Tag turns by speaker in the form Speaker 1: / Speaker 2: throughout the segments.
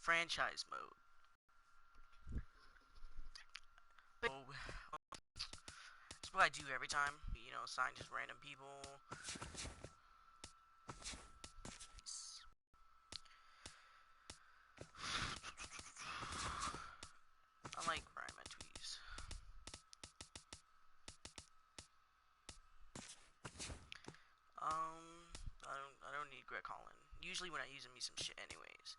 Speaker 1: franchise mode. But that's what I do every time. You know, sign just random people. I like writing my tweets. I don't need Greg Holland. Usually when I use him, he's some shit anyways.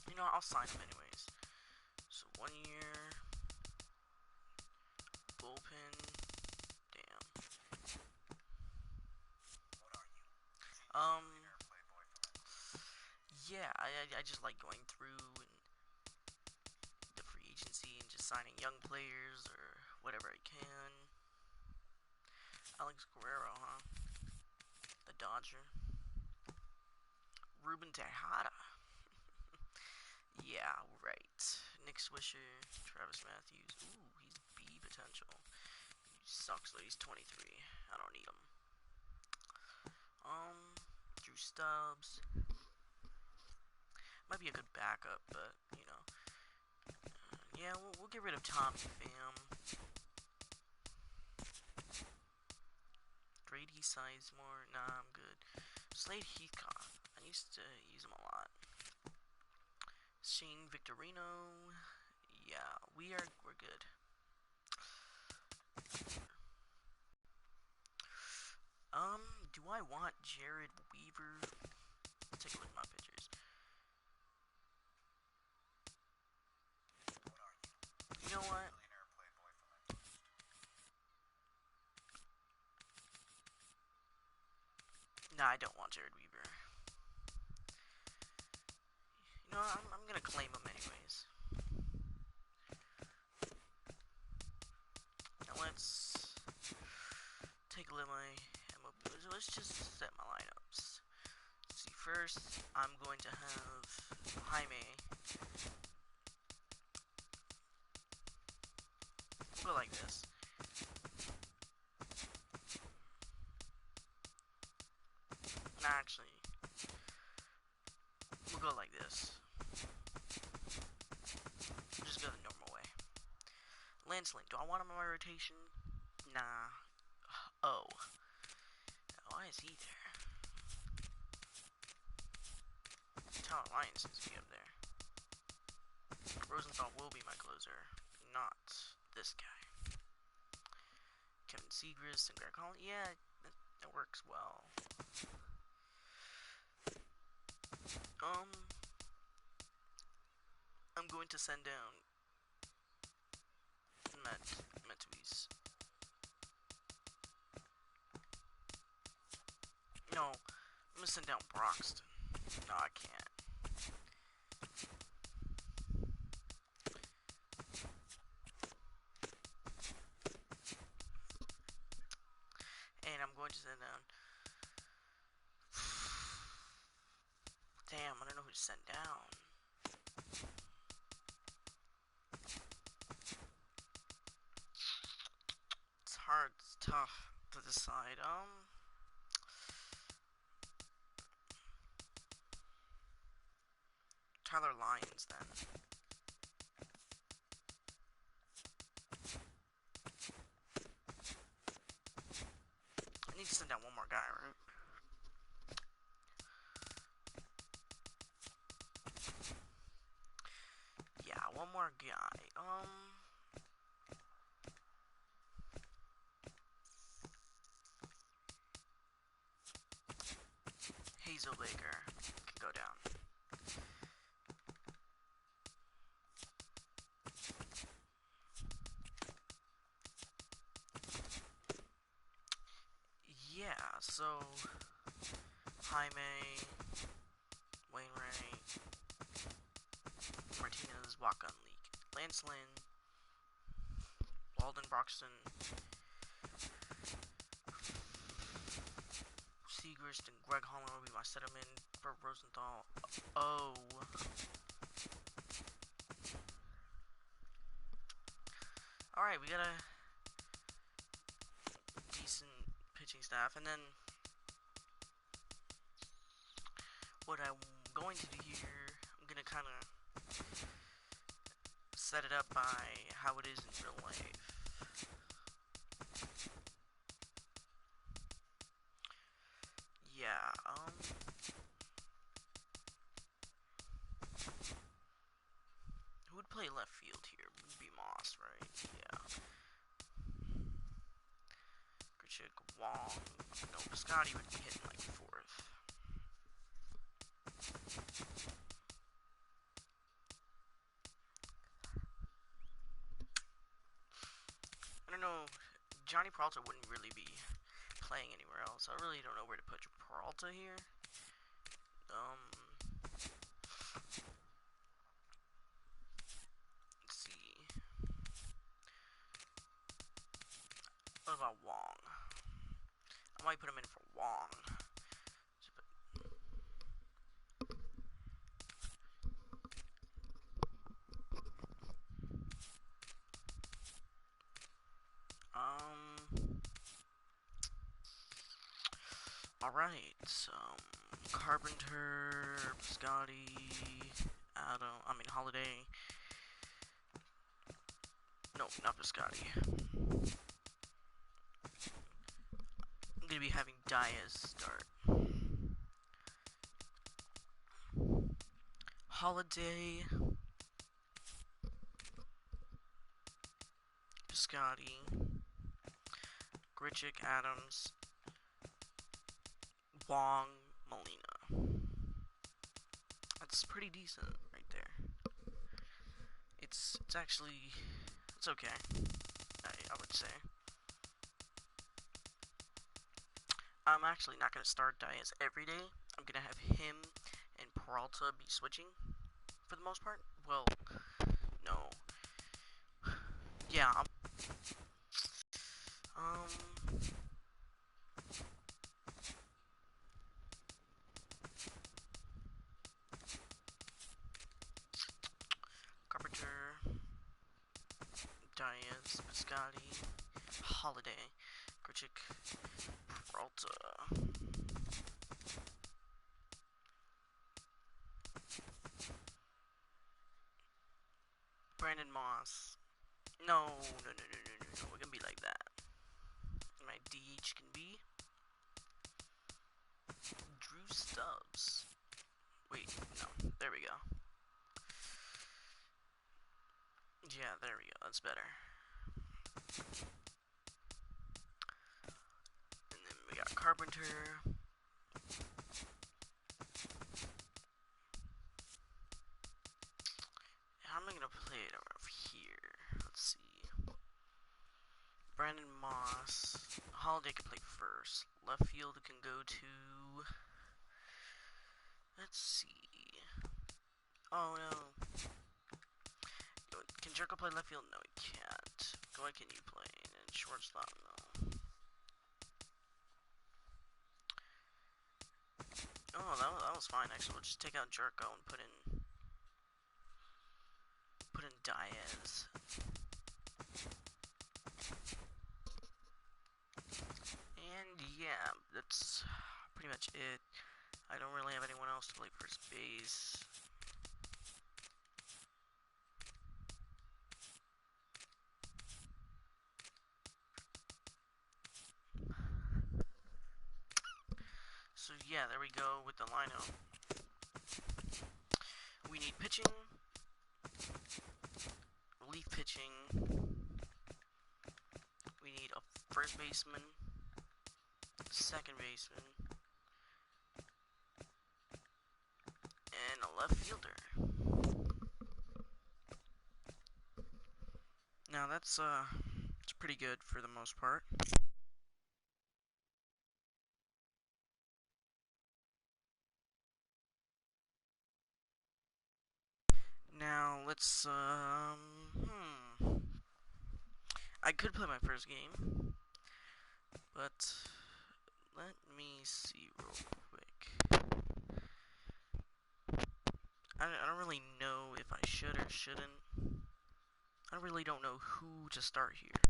Speaker 1: You know, I'll sign him anyways. So 1 year. Bullpen. Damn. Um. Yeah, I just like going through and the free agency and just signing young players or whatever I can. Alex Guerrero, huh? The Dodger. Ruben Tejada. Yeah, right. Nick Swisher, Travis Matthews. Ooh, he's B potential. He sucks though. He's 23. I don't need him. Drew Stubbs. Might be a good backup, but you know. Yeah, we'll get rid of Tommy Pham. Grady Sizemore. Nah, I'm good. Slade Heathcock. I used to use him a lot. Shane Victorino. Yeah, we're good. Do I want Jared Weaver? Let's take a look at my pictures. You know what? Nah, I don't want Jared Weaver. You know, I'm gonna claim him anyways. Now let's take a look at my MOP. Let's just set my lineups. Let's see, first I'm going to have Jaime. We'll go like this. Nah, actually, we'll go like this. We'll just go the normal way. Lance Lynn, do I want him in my rotation? Nah. Oh. Why is he there? Tyler Lyons needs to be up there. Rosenthal will be my closer, not this guy. Kevin Seagrass and Greg Holland. Yeah, that works well. I'm going to send down Metwees. No, I'm gonna send down Broxton. No, I can't. And I'm going to send down. Damn, I don't know who to send down. It's hard, it's tough to decide. Tyler Lyons then. I need to send down one more guy, right? Yeah, one more guy. Hazel Baker can go down. Yeah, so Jaime, Wainwright, Martinez, walk-on league. Lance Lynn, Walden Broxton, Seagrist, and Greg Holland will be my settlement for Rosenthal. Oh. Alright, we got a decent pitching staff, and then what I'm going to do here, I'm gonna kind of set it up by how it is in real life. Yeah, who would play left field here? Would be Moss, right? Yeah. Grichuk, Wong. No, Piscotty would be hitting like fourth. I don't know. Johnny Peralta wouldn't really be playing anywhere else. I really don't know where to put Peralta here. Let's see. What about Wong? I might put him in for Wong. Alright, Carpenter, Piscotty, Holiday. No, not Piscotty. I'm gonna be having Diaz start. Holiday, Piscotty, Grichuk, Adams, Wong, Molina. That's pretty decent right there. It's actually, it's okay, I would say. I'm actually not going to start Diaz every day. I'm going to have him and Peralta be switching for the most part. Well, no. Yeah, Carpenter, Diaz, Piscotty, Holiday, Grichuk, Peralta. Brandon Moss. No, we're gonna be like that. My DH can be Drew Stubbs. Wait, no, there we go. Yeah, there we go, that's better. And then we got Carpenter. How am I gonna play it over here? Let's see. Brandon Moss. Holiday can play first. Left field can go to. Let's see. Oh no. Can Jerko play left field? No, he can't. What can you play? And shortstop? No. Oh, that was fine actually. We'll just take out Jerko and put in Diaz. And yeah, that's pretty much it. I don't really have anyone else to play first base. So yeah, there we go with the lineup. We need pitching, relief pitching. We need a first baseman, second baseman, and a left fielder. Now that's it's pretty good for the most part. Now let's I could play my first game, but let me see real quick. I don't really know if I should or shouldn't. I really don't know who to start here.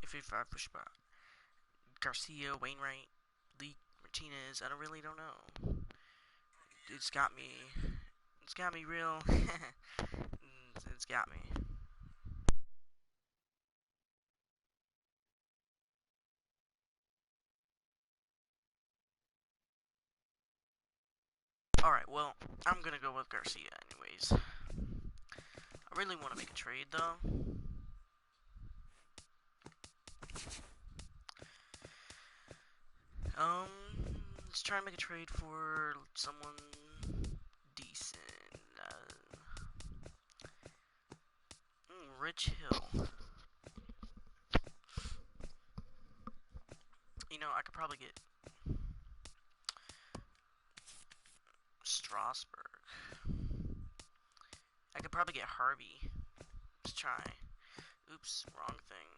Speaker 1: If I push back, Garcia, Wainwright, Lee, Martinez. I really don't know. It's got me. It's got me real. It's got me. Alright, well, I'm gonna go with Garcia anyways. I really want to make a trade though. Let's try and make a trade for someone decent. Rich Hill. You know, I could probably get Strasburg. I could probably get Harvey. Let's try. Oops, wrong thing.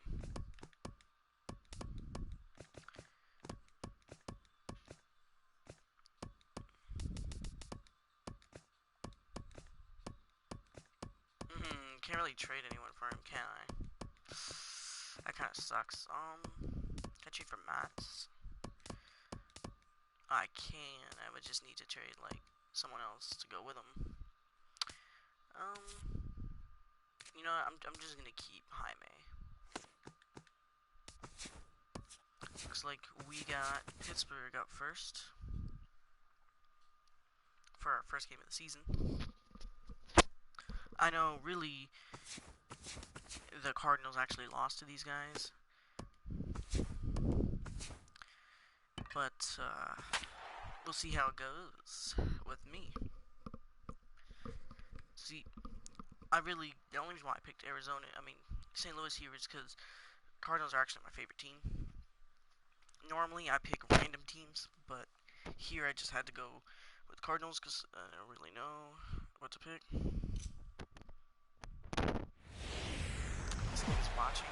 Speaker 1: Can't really trade anyone for him, can I? That kind of sucks. Can I trade for Mats? I can. I would just need to trade like someone else to go with him. You know, I'm just gonna keep Jaime. Looks like we got Pittsburgh up first for our first game of the season. I know, really, the Cardinals actually lost to these guys. But, we'll see how it goes with me. See, the only reason why I picked Arizona, St. Louis here is because Cardinals are actually my favorite team. Normally, I pick random teams, but here I just had to go with Cardinals because I don't really know what to pick. He's watching.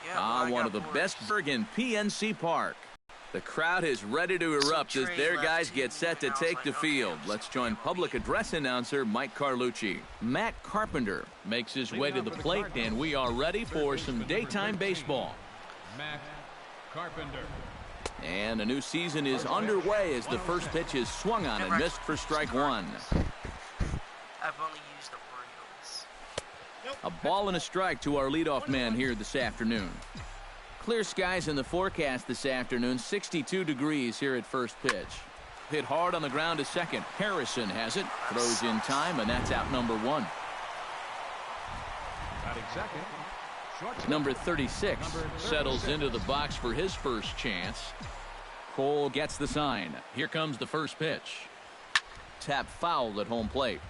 Speaker 1: Yeah,
Speaker 2: one of the best in PNC Park. The crowd is ready to erupt as their guys get set to take the field. Let's join public address announcer Mike Carlucci. Matt Carpenter makes his way to the plate, and we are ready for some daytime baseball.
Speaker 3: Matt Carpenter.
Speaker 2: And a new season is underway as the first pitch is swung on and missed for strike one.
Speaker 1: I've only used the Orioles.
Speaker 2: A ball and a strike to our leadoff man here this afternoon. Clear skies in the forecast this afternoon. 62 degrees here at first pitch. Hit hard on the ground to second. Harrison has it. Throws in time, and that's out number one. Number 36 settles into the box for his first chance. Cole gets the sign. Here comes the first pitch. Tap foul at home plate.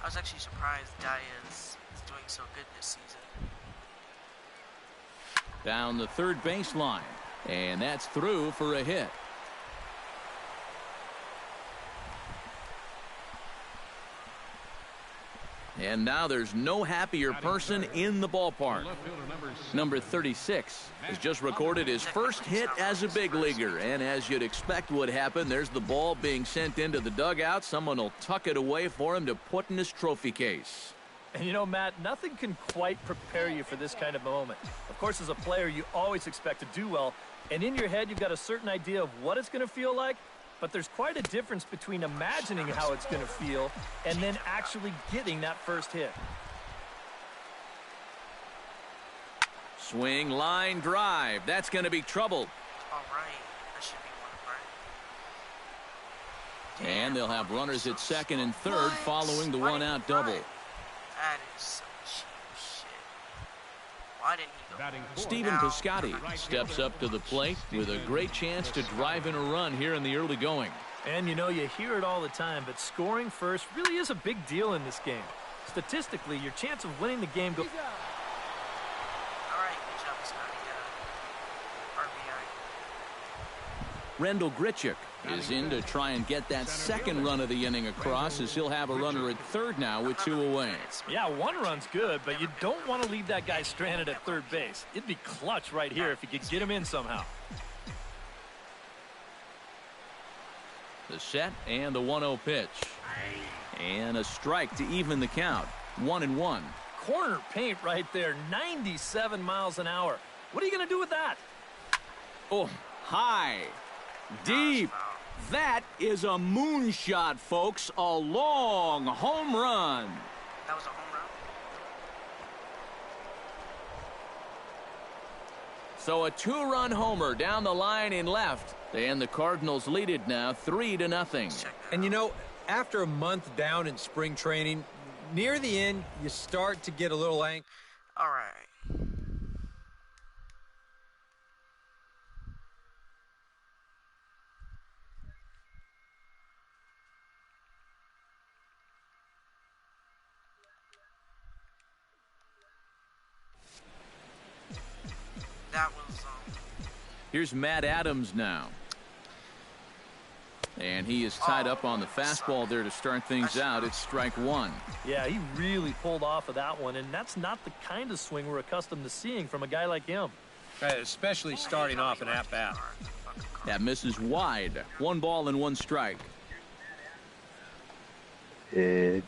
Speaker 1: I was actually surprised Diaz is doing so good this season.
Speaker 2: Down the third baseline, and that's through for a hit. And now there's no happier person in the ballpark. Number 36 has just recorded his first hit as a big leaguer, and as you'd expect would happen, there's the ball being sent into the dugout. Someone will tuck it away for him to put in his trophy case.
Speaker 4: And you know, Matt, nothing can quite prepare you for this kind of moment. Of course, as a player, you always expect to do well, and in your head, you've got a certain idea of what it's going to feel like, but there's quite a difference between imagining how it's going to feel and then actually getting that first hit.
Speaker 2: Swing, line, drive. That's going to be trouble.
Speaker 1: All right. That should be one, right?
Speaker 2: And they'll have runners at second and third following the one-out double.
Speaker 1: That is some cheap shit. Why didn't he go?
Speaker 2: Stephen Piscotty steps up to the plate with a great chance to drive in a run here in the early going.
Speaker 4: And you know, you hear it all the time, but scoring first really is a big deal in this game. Statistically, your chance of winning the game goes...
Speaker 1: All right, good job, Piscotty. RBI.
Speaker 2: Rendell Grichuk is in to try and get that second run of the inning across, as he'll have a runner at third now with two away.
Speaker 4: Yeah, one run's good, but you don't want to leave that guy stranded at third base. It'd be clutch right here if you could get him in somehow.
Speaker 2: The set and the 1-0 pitch. And a strike to even the count. 1-1.
Speaker 4: corner paint right there. 97 miles an hour. What are you going to do with that?
Speaker 2: Oh, high. Deep. That is a moonshot, folks. A long home run.
Speaker 1: That was a home run.
Speaker 2: So a 2-run homer down the line in left. And the Cardinals lead it now 3-0.
Speaker 5: And you know, after a month down in spring training, near the end, you start to get a little angry.
Speaker 1: All right. That was
Speaker 2: Here's Matt Adams now. And he is tied up on the fastball there to start things out. It's strike one.
Speaker 4: Yeah, he really pulled off of that one, and that's not the kind of swing we're accustomed to seeing from a guy like him.
Speaker 5: Especially starting off an at-bat.
Speaker 2: That misses wide. 1 ball and 1 strike.
Speaker 6: Pitch.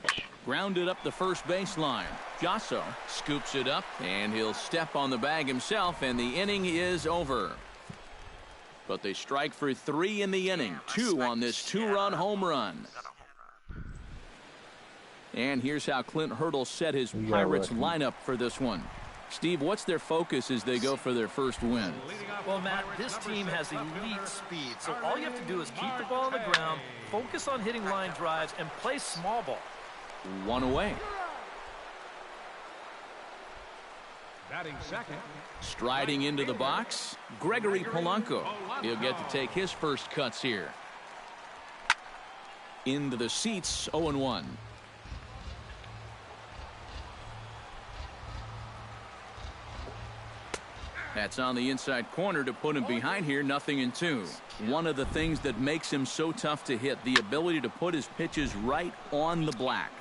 Speaker 2: Grounded up the first baseline. Jasso scoops it up, and he'll step on the bag himself, and the inning is over. But they strike for 3 in the inning. 2 on this 2-run home run. And here's how Clint Hurdle set his Pirates lineup for this one. Steve, what's their focus as they go for their first win?
Speaker 4: Well, Matt, this team has elite speed, so all you have to do is keep the ball on the ground, focus on hitting line drives, and play small ball.
Speaker 2: 1 away.
Speaker 3: Batting second.
Speaker 2: Striding into the box, Gregory Polanco. He'll get to take his first cuts here. Into the seats, 0-1. That's on the inside corner to put him behind here, 0-2. One of the things that makes him so tough to hit, the ability to put his pitches right on the black.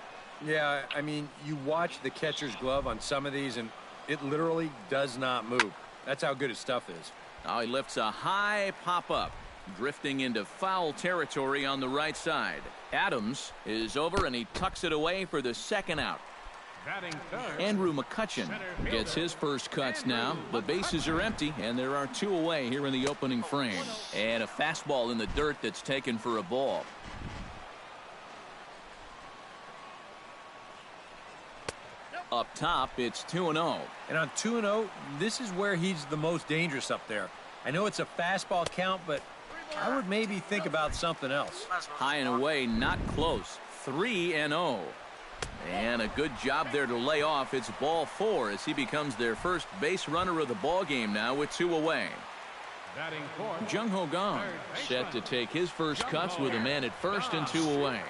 Speaker 5: Yeah, I mean, you watch the catcher's glove on some of these, and it literally does not move. That's how good his stuff is.
Speaker 2: Now he lifts a high pop-up, drifting into foul territory on the right side. Adams is over, and he tucks it away for the second out.
Speaker 3: Batting third.
Speaker 2: Andrew McCutcheon gets his first cuts now. The bases are empty, and there are 2 away here in the opening frame. And a fastball in the dirt that's taken for a ball. Up top, it's 2-0.
Speaker 5: And on 2-0, this is where he's the most dangerous up there. I know it's a fastball count, but I would maybe think about something else.
Speaker 2: High and away, not close. 3-0. And a good job there to lay off. It's ball 4 as he becomes their first base runner of the ball game now with 2 away.
Speaker 3: Batting fourth.
Speaker 2: Jung Ho Gong set to take his first cuts with a man at first and 2 away.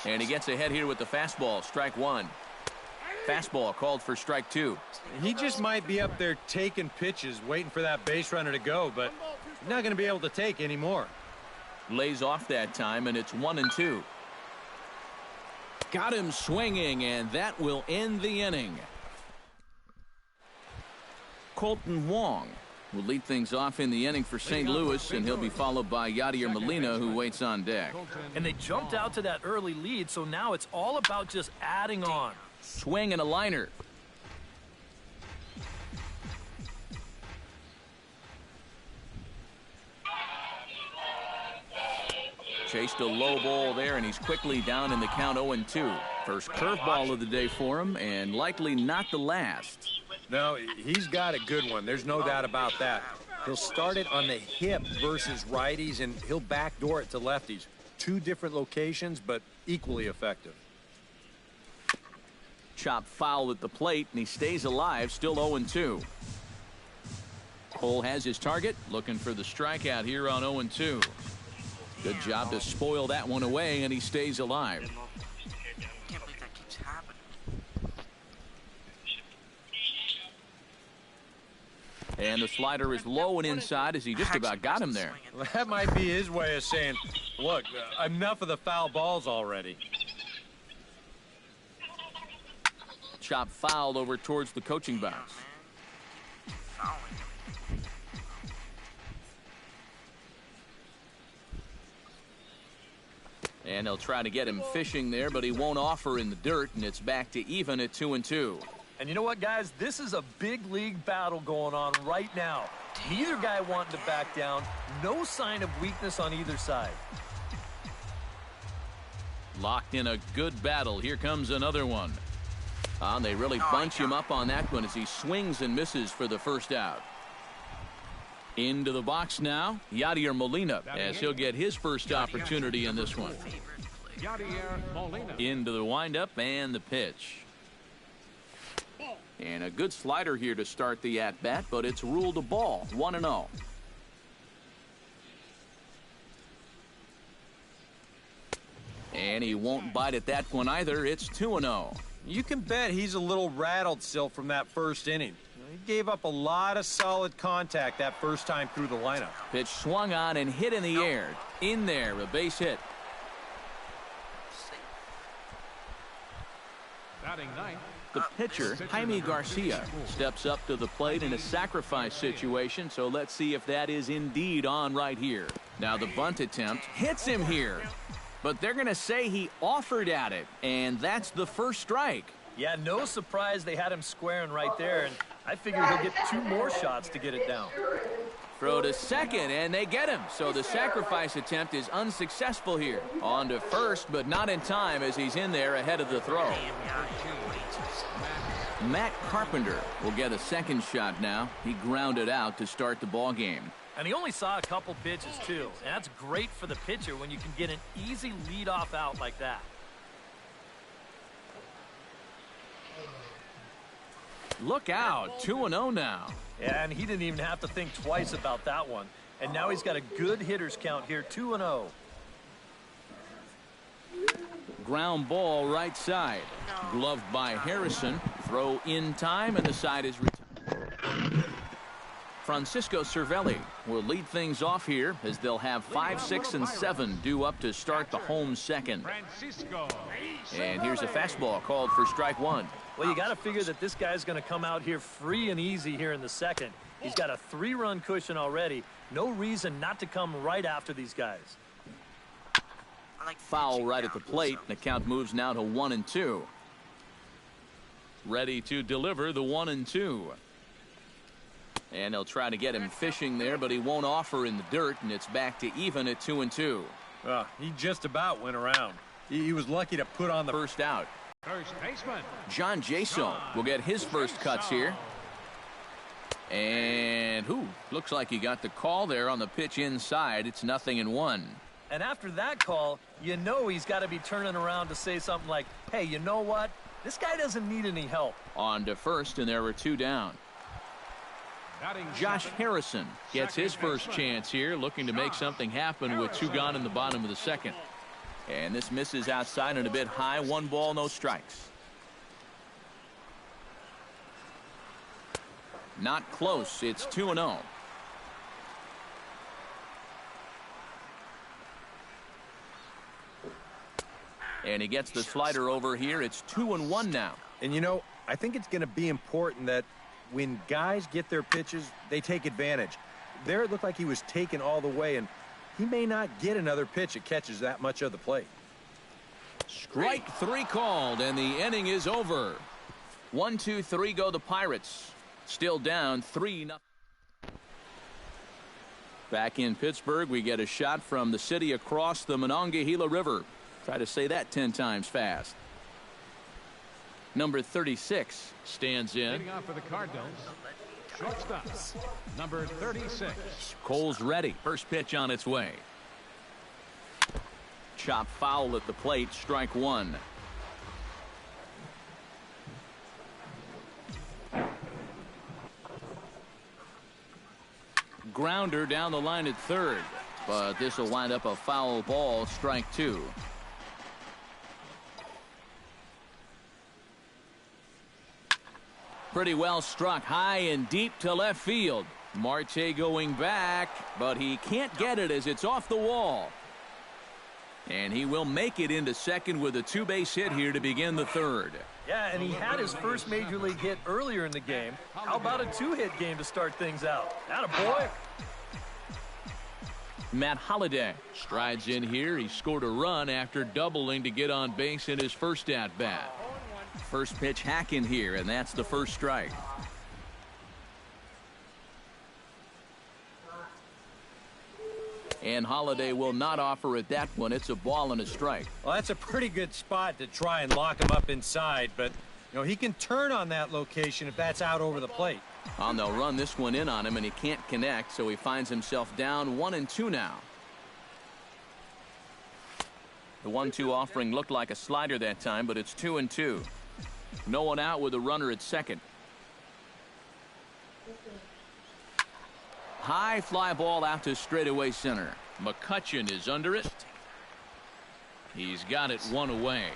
Speaker 2: And he gets ahead here with the fastball, strike 1. Fastball called for strike 2.
Speaker 5: He just might be up there taking pitches, waiting for that base runner to go, but he's not going to be able to take anymore.
Speaker 2: Lays off that time, and it's 1-2. Got him swinging, and that will end the inning. Colton Wong will lead things off in the inning for St. Louis, and he'll be followed by Yadier Molina, who waits on deck.
Speaker 4: And they jumped out to that early lead, so now it's all about just adding on.
Speaker 2: Swing and a liner. Chased a low ball there, and he's quickly down in the count 0-2. First curveball of the day for him, and likely not the last.
Speaker 5: No, he's got a good one. There's no doubt about that. He'll start it on the hip versus righties, and he'll backdoor it to lefties. 2 different locations, but equally effective.
Speaker 2: Chop foul at the plate, and he stays alive, still 0-2. Cole has his target, looking for the strikeout here on 0-2. Good job to spoil that one away, and he stays alive.
Speaker 1: Can't believe that keeps happening.
Speaker 2: And the slider is low and inside as he just about got him there.
Speaker 5: Well, that might be his way of saying, look, enough of the foul balls already.
Speaker 2: Chop fouled over towards the coaching box.
Speaker 1: Fouling.
Speaker 2: And they'll try to get him fishing there, but he won't offer in the dirt, and it's back to even at 2-2.
Speaker 4: And you know what, guys? This is a big league battle going on right now. Neither guy wanting to back down. No sign of weakness on either side.
Speaker 2: Locked in a good battle. Here comes another one. They really bunch him up on that one as he swings and misses for the first out. Into the box now, Yadier Molina, as he'll get his first opportunity in this one. Into the windup and the pitch. And a good slider here to start the at-bat, but it's ruled a ball, 1-0. And he won't bite at that one either. It's 2-0.
Speaker 5: You can bet he's a little rattled still from that first inning. He gave up a lot of solid contact that first time through the lineup.
Speaker 2: Pitch swung on and hit in the air. In there, a base hit.
Speaker 3: Batting ninth.
Speaker 2: The pitcher, Jaime Garcia, steps up to the plate in a sacrifice situation, so let's see if that is indeed on right here. Now the bunt attempt hits him here, but they're going to say he offered at it, and that's the first strike.
Speaker 4: Yeah, no surprise they had him squaring right there, and I figure he'll get 2 more shots to get it down.
Speaker 2: Throw to second, and they get him. So the sacrifice attempt is unsuccessful here. On to first, but not in time as he's in there ahead of the throw. Matt Carpenter will get a second shot now. He grounded out to start the ball game.
Speaker 4: And he only saw a couple pitches, too. And that's great for the pitcher when you can get an easy leadoff out like that.
Speaker 2: Look out, 2-0 now.
Speaker 4: Yeah, and he didn't even have to think twice about that one. And now he's got a good hitters count here, 2-0.
Speaker 2: Ground ball right side. Gloved by Harrison. Throw in time, and the side is retired. Francisco Cervelli will lead things off here as they'll have 5, 6, and 7 due up to start the home second. And here's a fastball called for strike 1.
Speaker 4: Well, you got to figure that this guy's going to come out here free and easy here in the second. He's got a 3-run cushion already. No reason not to come right after these guys.
Speaker 2: Foul right at the plate. The count moves now to 1-2. Ready to deliver the 1-2. And they'll try to get him fishing there, but he won't offer in the dirt, and it's back to even at 2-2.
Speaker 5: He just about went around. He was lucky to put on the
Speaker 2: first out.
Speaker 3: First baseman
Speaker 2: John Jason will get his first cuts here. And looks like he got the call there on the pitch inside. It's 0-1.
Speaker 4: And after that call, you know he's got to be turning around to say something like, hey, you know what? This guy doesn't need any help.
Speaker 2: On to first, and there were 2 down. Josh Harrison gets his first chance here, looking to make something happen with 2 gone in the bottom of the second. And this misses outside and a bit high. 1 ball, no strikes. Not close. It's 2-0. And he gets the slider over here. It's 2-1 now.
Speaker 5: And, you know, I think it's going to be important that when guys get their pitches, they take advantage. There it looked like he was taken all the way, and he may not get another pitch that catches that much of the plate.
Speaker 2: Strike 3 called, and the inning is over. 1, 2, 3 go the Pirates. Still down 3-0. Back in Pittsburgh, we get a shot from the city across the Monongahela River. Try to say that 10 times fast. Number 36 stands in.
Speaker 3: Leading off for the Cardinals, shortstop, number 36.
Speaker 2: Cole's ready. First pitch on its way. Chop foul at the plate. Strike 1. Grounder down the line at third, but this will wind up a foul ball. Strike 2. Pretty well struck high and deep to left field. Marte going back, but he can't get it as it's off the wall. And he will make it into second with a 2-base hit here to begin the third.
Speaker 4: Yeah, and he had his first major league hit earlier in the game. How about a 2-hit game to start things out? Attaboy.
Speaker 2: Matt Holliday strides in here. He scored a run after doubling to get on base in his first at-bat. First pitch hacking here, and that's the first strike. And Holiday will not offer at that one. It's a ball and a strike.
Speaker 5: Well, that's a pretty good spot to try and lock him up inside, but he can turn on that location if that's out over the plate.
Speaker 2: And they'll run this one in on him, and he can't connect, so he finds himself down 1-2 now. The 1-2 offering looked like a slider that time, but it's 2-2. No one out with a runner at second. High fly ball out to straightaway center. McCutchen is under it. He's got it one away.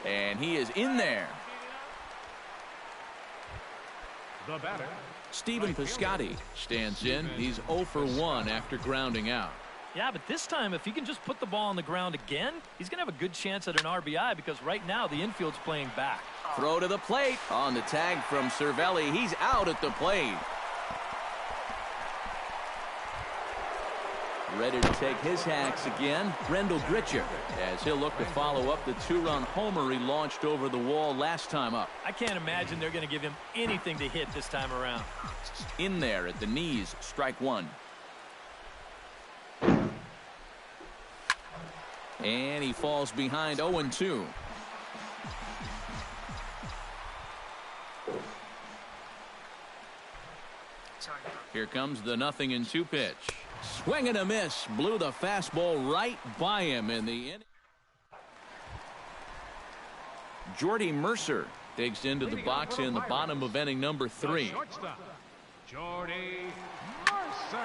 Speaker 2: And he is in there.
Speaker 3: The batter,
Speaker 2: Stephen Piscotty stands in. He's 0 for 1 after grounding out.
Speaker 4: Yeah, but this time, if he can just put the ball on the ground again, he's going to have a good chance at an RBI because right now the infield's playing back.
Speaker 2: Throw to the plate. On the tag from Cervelli. He's out at the plate. Ready to take his hacks again, Rendell Gritcher, as he'll look to follow up the 2-run homer he launched over the wall last time up.
Speaker 4: I can't imagine they're going to give him anything to hit this time around.
Speaker 2: In there at the knees, strike one. And he falls behind 0-2. Here comes the 0-2 pitch. Swing and a miss. Blew the fastball right by him in the inning. Jordy Mercer digs into the box in the bottom of inning number 3.
Speaker 3: Jordy Mercer.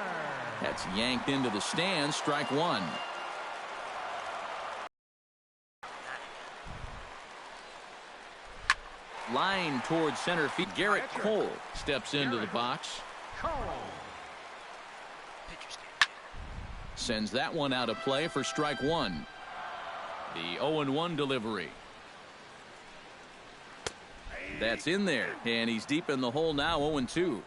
Speaker 2: That's yanked into the stands. Strike one. Line towards center field. Garrett Cole steps into the box. Sends that one out of play for strike one. The 0-1 delivery. That's in there, and he's deep in the hole now. 0-2.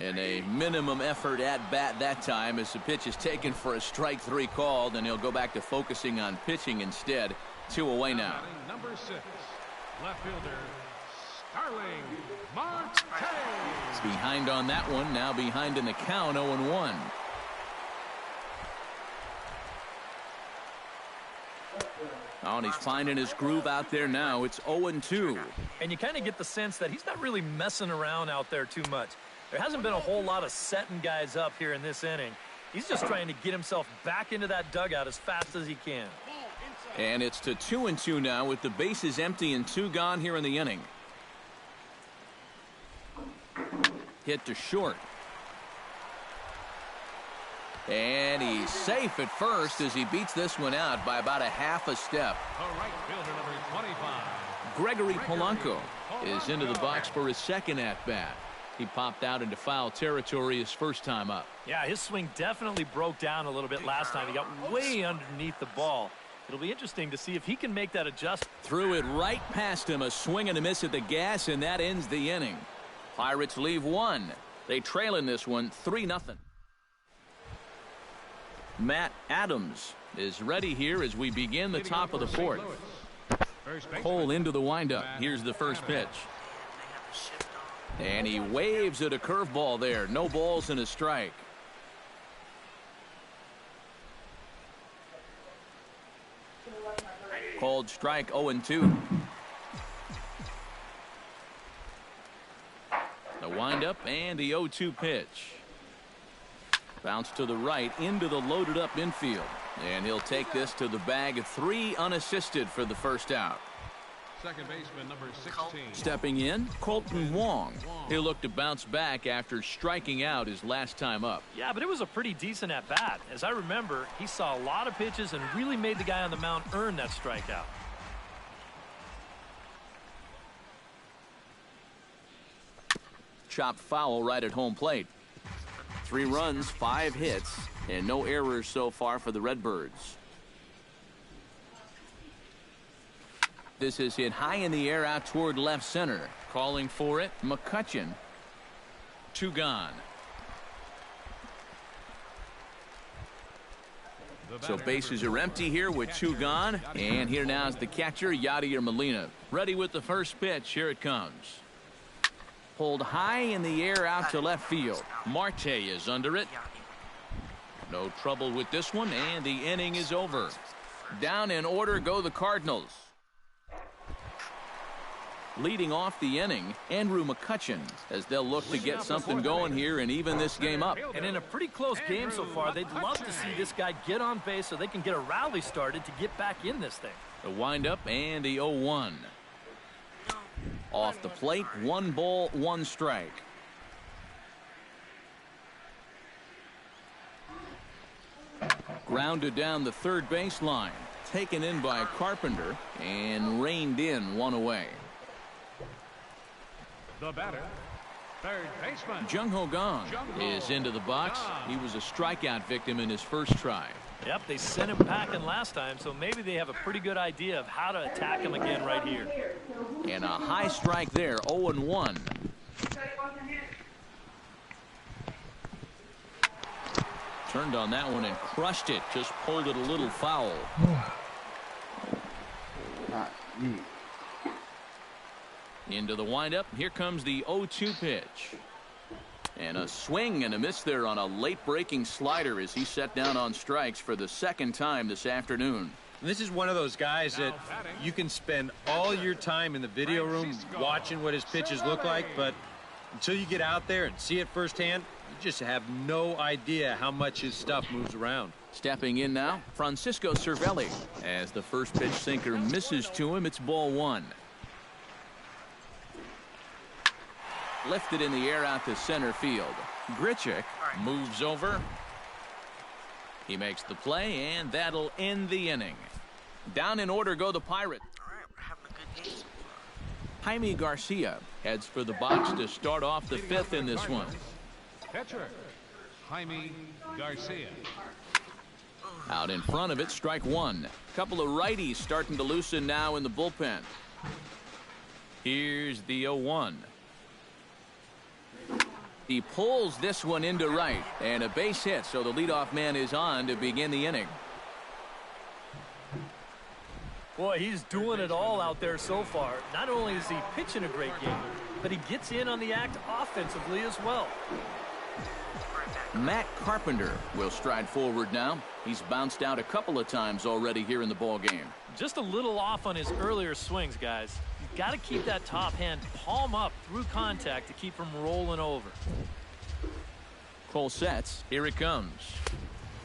Speaker 2: And a minimum effort at bat that time as the pitch is taken for a strike 3 called, and he'll go back to focusing on pitching instead. 2 away now.
Speaker 3: Number 6, left fielder Starling Marte.
Speaker 2: Behind on that one, now behind in the count. 0-1. Oh, and he's finding his groove out there now. It's 0-2.
Speaker 4: And you kind of get the sense that he's not really messing around out there too much. There hasn't been a whole lot of setting guys up here in this inning. He's just trying to get himself back into that dugout as fast as he can.
Speaker 2: And it's to 2-2 now with the bases empty and 2 gone here in the inning. Hit to short. And he's safe at first as he beats this one out by about a half a step.
Speaker 3: The right fielder, number 25.
Speaker 2: Gregory Polanco is into the box for his second at-bat. He popped out into foul territory his first time up.
Speaker 4: Yeah, his swing definitely broke down a little bit last time. He got way underneath the ball. It'll be interesting to see if he can make that adjustment.
Speaker 2: Threw it right past him, a swing and a miss at the gas, and that ends the inning. Pirates leave 1. They trail in this one 3-0. Matt Adams is ready here as we begin the top of the 4th. Cole into the windup. Here's the first pitch. And he waves at a curveball there. No balls and a strike. Called strike 0-2. The windup and the 0-2 pitch. Bounce to the right into the loaded up infield. And he'll take this to the bag. 3 unassisted for the first out.
Speaker 3: Second baseman, number 16.
Speaker 2: Stepping in, Colton Wong. He'll look to bounce back after striking out his last time up.
Speaker 4: Yeah, but it was a pretty decent at-bat. As I remember, he saw a lot of pitches and really made the guy on the mound earn that strikeout.
Speaker 2: Chopped foul right at home plate. 3 runs, 5 hits, and no errors so far for the Redbirds. This is hit high in the air out toward left center. Calling for it, McCutchen. 2 gone. So bases are empty here with 2 gone. And here now is the catcher, Yadier Molina. Ready with the first pitch. Here it comes. Pulled high in the air out to left field. Marte is under it. No trouble with this one, and the inning is over. Down in order go the Cardinals. Leading off the inning, Andrew McCutchen, as they'll look to get something going here and even this game up.
Speaker 4: And in a pretty close game so far, they'd love to see this guy get on base so they can get a rally started to get back in this thing.
Speaker 2: The windup and the 0-1. Off the plate, 1 ball, 1 strike. Grounded down the third baseline. Taken in by Carpenter and reined in 1 away.
Speaker 3: The batter, third baseman.
Speaker 2: Jung Ho Gong is into the box. He was a strikeout victim in his first try.
Speaker 4: Yep, they sent him packing last time, so maybe they have a pretty good idea of how to attack him again right here.
Speaker 2: And a high strike there, 0-1. Turned on that one and crushed it. Just pulled it a little foul. Into the windup. Here comes the 0-2 pitch. And a swing and a miss there on a late breaking slider as he set down on strikes for the second time this afternoon.
Speaker 5: This is one of those guys that you can spend all your time in the video room watching what his pitches look like, but until you get out there and see it firsthand, you just have no idea how much his stuff moves around.
Speaker 2: Stepping in now, Francisco Cervelli. As the first pitch sinker misses to him, it's ball 1. Lifted in the air out to center field. Grichuk moves over. He makes the play, and that'll end the inning. Down in order go the Pirates.
Speaker 1: All right, we're having a good game so far.
Speaker 2: Jaime Garcia heads for the box to start off the 5th in this one.
Speaker 3: Catcher, Jaime Garcia.
Speaker 2: Out in front of it, strike 1. Couple of righties starting to loosen now in the bullpen. Here's the 0-1. He pulls this one into right, and a base hit, so the leadoff man is on to begin the inning.
Speaker 4: Boy, he's doing it all out there so far. Not only is he pitching a great game, but he gets in on the act offensively as well.
Speaker 2: Matt Carpenter will stride forward now. He's bounced out a couple of times already here in the ball game.
Speaker 4: Just a little off on his earlier swings, guys. You've got to keep that top hand palm up through contact to keep him rolling over.
Speaker 2: Cole sets. Here it comes.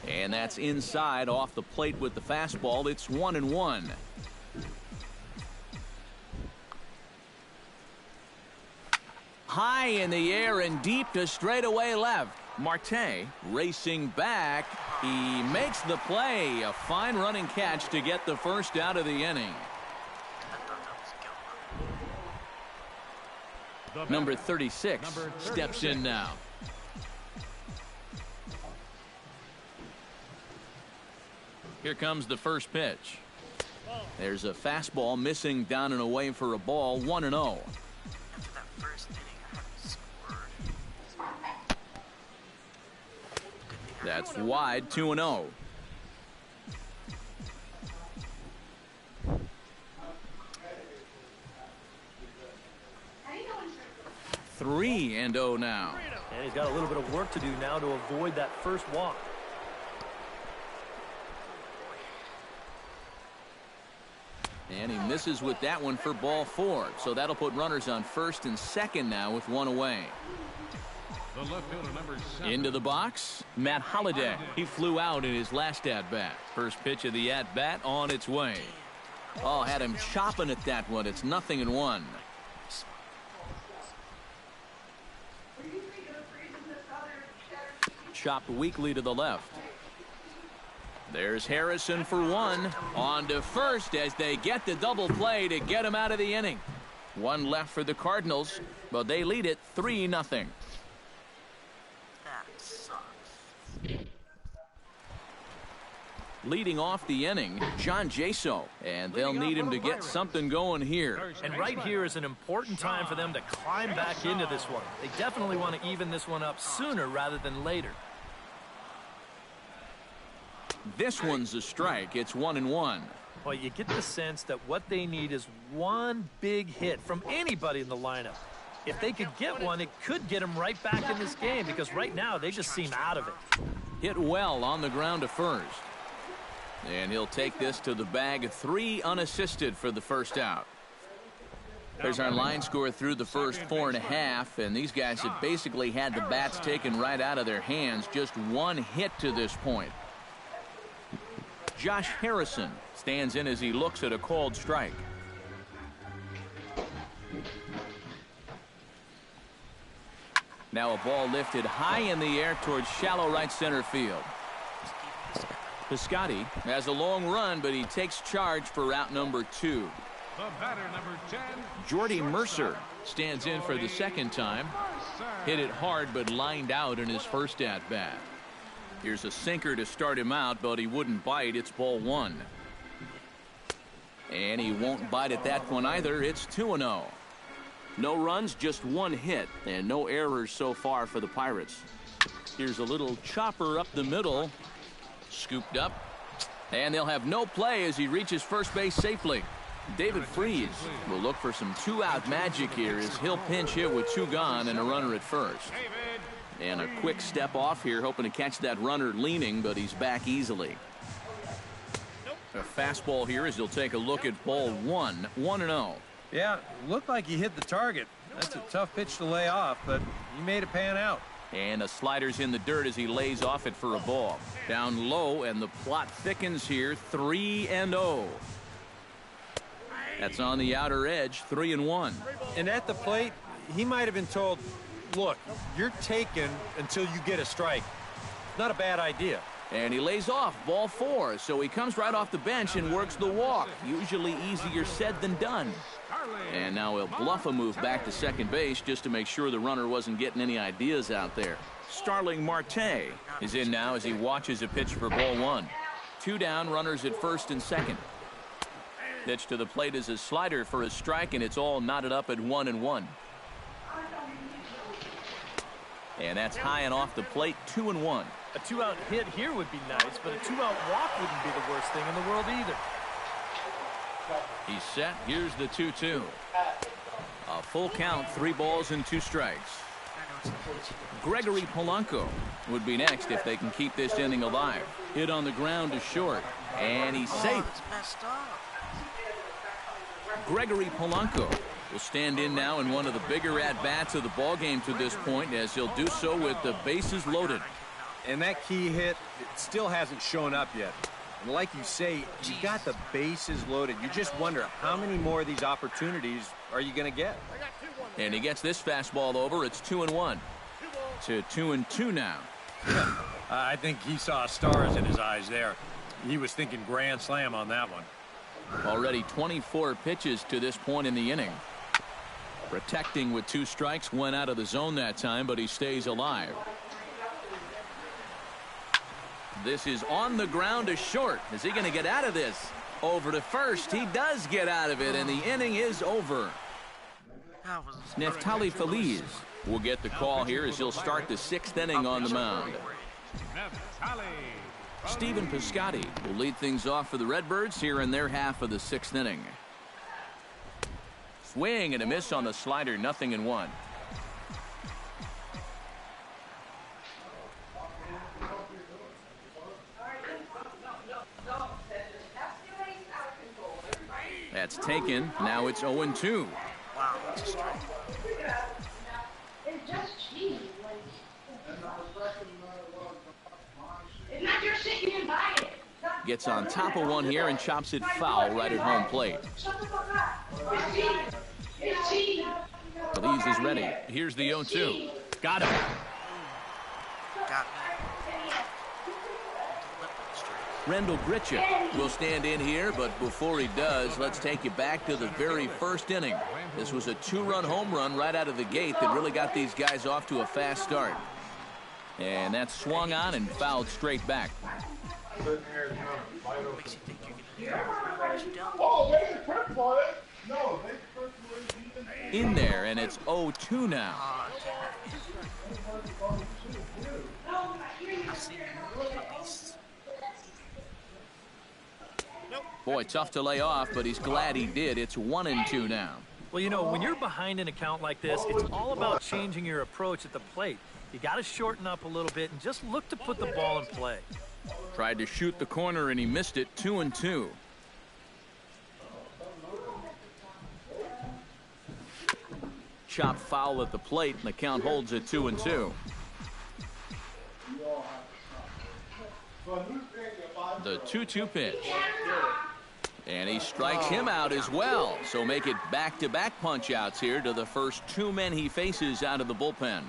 Speaker 2: And that's inside off the plate with the fastball. It's 1-1. High in the air and deep to straightaway left. Marte racing back. He makes the play. A fine running catch to get the first out of the inning. Number 36 steps in now. Here comes the first pitch. There's a fastball missing down and away for a ball. 1-0.
Speaker 1: After that first inning, I haven't scored.
Speaker 2: That's wide. 2-0. Three and 0 now.
Speaker 4: And he's got a little bit of work to do now to avoid that first walk.
Speaker 2: And he misses with that one for ball 4. So that'll put runners on first and second now with 1 away.
Speaker 3: The left fielder, number 7.
Speaker 2: Into the box, Matt Holliday. He flew out in his last at-bat. First pitch of the at-bat on its way. Oh, had him chopping at that one. It's 0-1. Chopped weakly to the left. There's Harrison for 1. On to first as they get the double play to get him out of the inning. 1 left for the Cardinals, but they lead it 3-0.
Speaker 1: That sucks.
Speaker 2: Leading off the inning, John Jaso, and they'll need him to get something going here.
Speaker 4: And right here is an important time for them to climb back into this one. They definitely want to even this one up sooner rather than later.
Speaker 2: This one's a strike. It's 1-1.
Speaker 4: Well, you get the sense that what they need is one big hit from anybody in the lineup. If they could get one, it could get them right back in this game because right now they just seem out of it.
Speaker 2: Hit well on the ground to first. And he'll take this to the bag. 3 unassisted for the first out. There's our line score through the first 4.5, and these guys have basically had the bats taken right out of their hands. Just one hit to this point. Josh Harrison stands in as he looks at a called strike. Now a ball lifted high in the air towards shallow right center field. Piscotty has a long run, but he takes charge for route number 2.
Speaker 3: The batter, number 10.
Speaker 2: Jordy Mercer stands in for the second time. Hit it hard, but lined out in his first at-bat. Here's a sinker to start him out, but he wouldn't bite. It's ball 1. And he won't bite at that one either. It's 2-0. No runs, just one hit, and no errors so far for the Pirates. Here's a little chopper up the middle. Scooped up. And they'll have no play as he reaches first base safely. David Freese will look for some 2-out magic here as he'll pinch hit with 2 gone and a runner at first. And a quick step off here, hoping to catch that runner leaning, but he's back easily. A fastball here as he'll take a look at ball 1. 1-0.
Speaker 5: Yeah, looked like he hit the target. That's a tough pitch to lay off, but he made it pan out.
Speaker 2: And the slider's in the dirt as he lays off it for a ball. Down low, and the plot thickens here. 3-0. That's on the outer edge. 3-1.
Speaker 5: And at the plate, he might have been told, look, you're taken until you get a strike. Not a bad idea.
Speaker 2: And he lays off ball 4, so he comes right off the bench and works the walk. Usually easier said than done. And now he'll bluff a move back to second base just to make sure the runner wasn't getting any ideas out there. Starling Marte is in now as he watches a pitch for ball 1. 2 down, runners at first and second. Pitch to the plate is a slider for a strike, and it's all knotted up at 1-1. And that's high and off the plate. 2-1.
Speaker 4: A 2-out hit here would be nice, but a 2-out walk wouldn't be the worst thing in the world either.
Speaker 2: He's set. Here's the 2-2. A full count, 3 balls and 2 strikes. Gregory Polanco would be next if they can keep this inning alive. Hit on the ground to short, and he's safe. Gregory Polanco will stand in now in one of the bigger at-bats of the ballgame to this point, as he'll do so with the bases loaded.
Speaker 5: And that key hit, it still hasn't shown up yet. And like you say, you got the bases loaded. You just wonder how many more of these opportunities are you going to get?
Speaker 2: And he gets this fastball over. It's 2-1 to 2-2 now.
Speaker 5: I think he saw stars in his eyes there. He was thinking grand slam on that one.
Speaker 2: Already 24 pitches to this point in the inning. Protecting with 2 strikes, went out of the zone that time, but he stays alive. This is on the ground to short. Is he going to get out of this? Over to first. He does get out of it, and the inning is over. Neftali Feliz will get the call here as he'll start the 6th inning on the mound. Stephen Piscotty will lead things off for the Redbirds here in their half of the 6th inning. Swing and a miss on the slider, 0-1. That's taken. Now it's 0-2.
Speaker 1: Wow, that's a strike.
Speaker 6: It's just cheap. It's not your shit, you didn't buy it.
Speaker 2: Gets on top of one here and chops it foul right at home plate.
Speaker 6: Shut the fuck up. It's cheap. It's cheap.
Speaker 2: Feliz is ready. Here's the 0-2. Got him.
Speaker 1: Got me.
Speaker 2: Rendell Gritchuk will stand in here, but before he does, let's take you back to the very first inning. This was a 2-run home run right out of the gate that really got these guys off to a fast start. And that swung on and fouled straight back.
Speaker 1: Makes you think you're gonna let you down.
Speaker 7: Oh, they didn't prep for it. No, they prepped for it.
Speaker 2: In there, and it's 0-2 now.
Speaker 1: I see you.
Speaker 2: Boy, tough to lay off, but he's glad he did. It's 1-2 now.
Speaker 4: Well, you know, when you're behind an account like this, it's all about changing your approach at the plate. You got to shorten up a little bit and just look to put the ball in play.
Speaker 2: Tried to shoot the corner, and he missed it. 2-2. Chop foul at the plate, and the count holds at 2-2. The 2-2 pitch. And he strikes him out as well. So make it back-to-back punch-outs here to the first two men he faces out of the bullpen.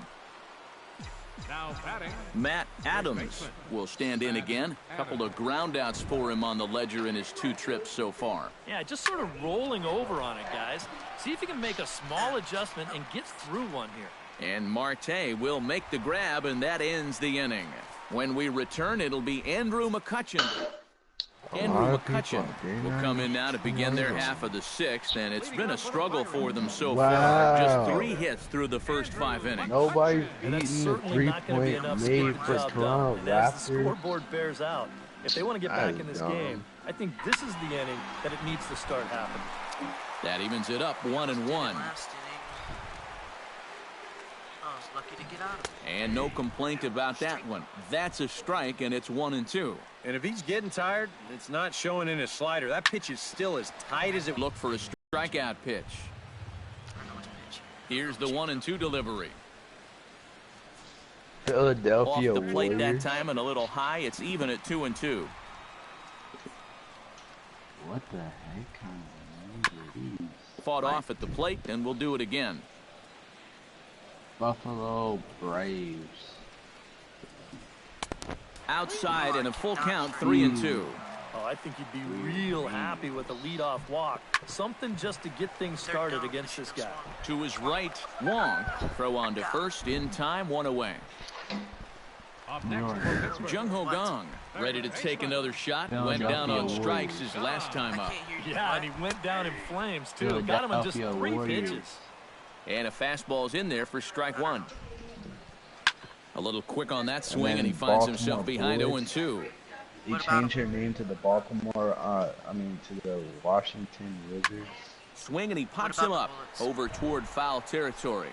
Speaker 3: Now batting,
Speaker 2: Matt Adams will stand in again. A couple of groundouts for him on the ledger in his 2 trips so far.
Speaker 4: Yeah, just sort of rolling over on it, guys. See if you can make a small adjustment and get through one here.
Speaker 2: And Marte will make the grab, and that ends the inning. When we return, it'll be Andrew McCutchen. Andrew McCutchen will come in now to begin their half of the 6th, and it's been a struggle for them so far. Just 3 hits through the first 5 innings.
Speaker 8: Nobody's
Speaker 4: And that's
Speaker 8: beating the
Speaker 4: certainly not going to be enough to
Speaker 8: made
Speaker 4: get
Speaker 8: for
Speaker 4: the job done.
Speaker 8: Toronto
Speaker 4: And as the
Speaker 8: Raptors.
Speaker 4: scoreboard bears out, if they want to get back in this
Speaker 8: Dumb.
Speaker 4: game, I think this is the inning that it needs to start happening.
Speaker 2: That evens it up 1-1.
Speaker 1: Last inning. I was lucky to get out of it.
Speaker 2: And no complaint about that one. That's a strike, and it's 1-2.
Speaker 5: And if he's getting tired, it's not showing in his slider. That pitch is still as tight as it.
Speaker 2: Look for a strikeout pitch. Here's the 1-2 delivery.
Speaker 8: Philadelphia
Speaker 2: Off the plate
Speaker 8: Warriors.
Speaker 2: that time and a little high. It's even at 2-2.
Speaker 8: What the heck kind of names are these?
Speaker 2: Fought off at the plate, and we'll do it again.
Speaker 8: Buffalo Braves.
Speaker 2: Outside and a full count, 3-2.
Speaker 4: Oh, I think you'd be real happy with a leadoff walk. Something just to get things started against this guy.
Speaker 2: To his right, Wong. Throw on to first in time, 1 away.
Speaker 3: up next for Pittsburgh.
Speaker 2: Jung Ho Gong ready to take another shot. Went down on strikes his last time up.
Speaker 4: Yeah, and he went down in flames, too. Got him on just 3 pitches.
Speaker 2: And a fastball's in there for strike 1. A little quick on that swing, and he finds himself behind 0-2.
Speaker 8: He changed her name to the to the Washington Wizards.
Speaker 2: Swing, and he pops him up over toward foul territory.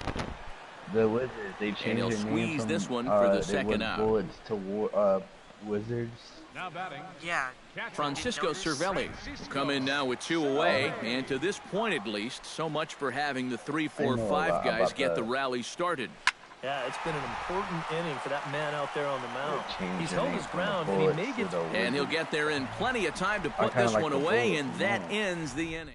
Speaker 8: The Wizards, they changed
Speaker 2: And he'll
Speaker 8: their name
Speaker 2: squeeze
Speaker 8: from,
Speaker 2: this one for the second out.
Speaker 8: Bullets to Wizards.
Speaker 3: Now batting.
Speaker 1: Yeah.
Speaker 2: Francisco Cervelli will come in now with 2 away, and to this point at least, so much for having the 3, 4, 5 guys get the rally started.
Speaker 4: Yeah, it's been an important inning for that man out there on the mound.
Speaker 8: Changed
Speaker 4: He's
Speaker 8: their
Speaker 4: held
Speaker 8: name
Speaker 4: his
Speaker 8: from the
Speaker 4: ground, and he
Speaker 8: Bullets
Speaker 4: may
Speaker 8: to
Speaker 4: get
Speaker 8: the
Speaker 2: And he'll
Speaker 8: Wizards.
Speaker 2: get there in plenty of time to put
Speaker 8: kinda
Speaker 2: this
Speaker 8: like
Speaker 2: one
Speaker 8: the
Speaker 2: away,
Speaker 8: Bullets,
Speaker 2: and that
Speaker 8: yeah.
Speaker 2: ends the inning.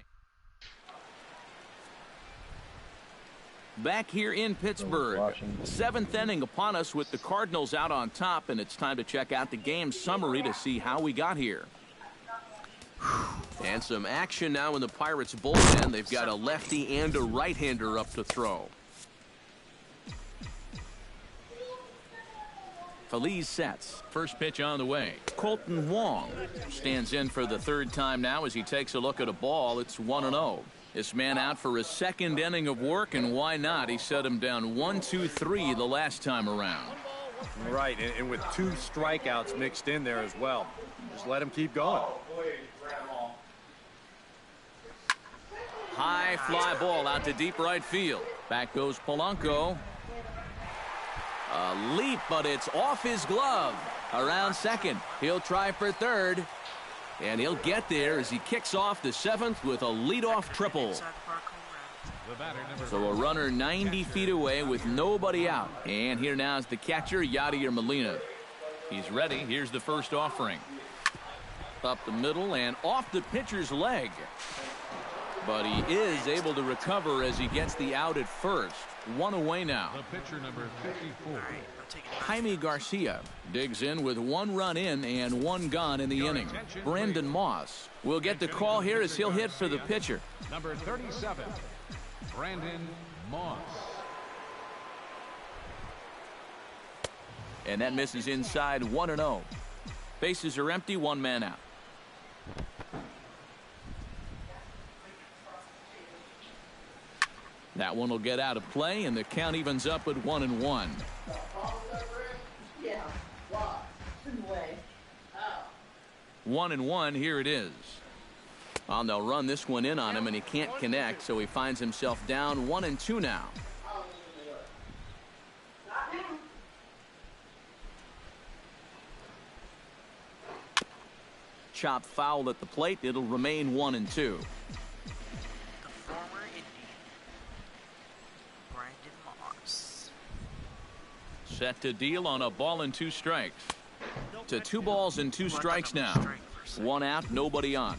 Speaker 2: Back here in Pittsburgh,
Speaker 8: Washington.
Speaker 2: 7th inning upon us with the Cardinals out on top, and it's time to check out the game summary to see how we got here. And some action now in the Pirates bullpen. They've got a lefty and a right-hander up to throw. Feliz sets. First pitch on the way. Colton Wong stands in for the 3rd time now as he takes a look at a ball. It's 1-0. This man out for his 2nd inning of work, and why not? He set him down 1-2-3 the last time around.
Speaker 5: Right, and with 2 strikeouts mixed in there as well. Just let him keep going.
Speaker 2: High fly ball out to deep right field. Back goes Polanco. A leap, but it's off his glove. Around second. He'll try for 3rd. And he'll get there as he kicks off the 7th with a leadoff triple.
Speaker 3: The batter, number
Speaker 2: So a runner 90 feet away with nobody out. And here now is the catcher, Yadier Molina. He's ready. Here's the first offering. Up the middle and off the pitcher's leg. But he is able to recover as he gets the out at first. 1 away now.
Speaker 3: the pitcher, number 54.
Speaker 2: Jaime Garcia digs in with 1 run in and 1 gone in the inning. Brandon Moss will get the call here as he'll hit for the pitcher.
Speaker 3: Number 37, Brandon Moss.
Speaker 2: And that misses inside 1-0. Bases are empty, 1 man out. That one will get out of play, and the count evens up at 1-1.
Speaker 6: Yeah. Why? In the way. Oh.
Speaker 2: 1-1, here it is. And they'll run this one in on him, and he can't connect, so he finds himself down 1-2 now. Chop foul at the plate. It'll remain 1-2.
Speaker 1: The former Indian, Brandon Moss.
Speaker 2: Set to deal on a ball and 2 strikes. To 2 balls and 2 strikes now. 1 out, nobody on.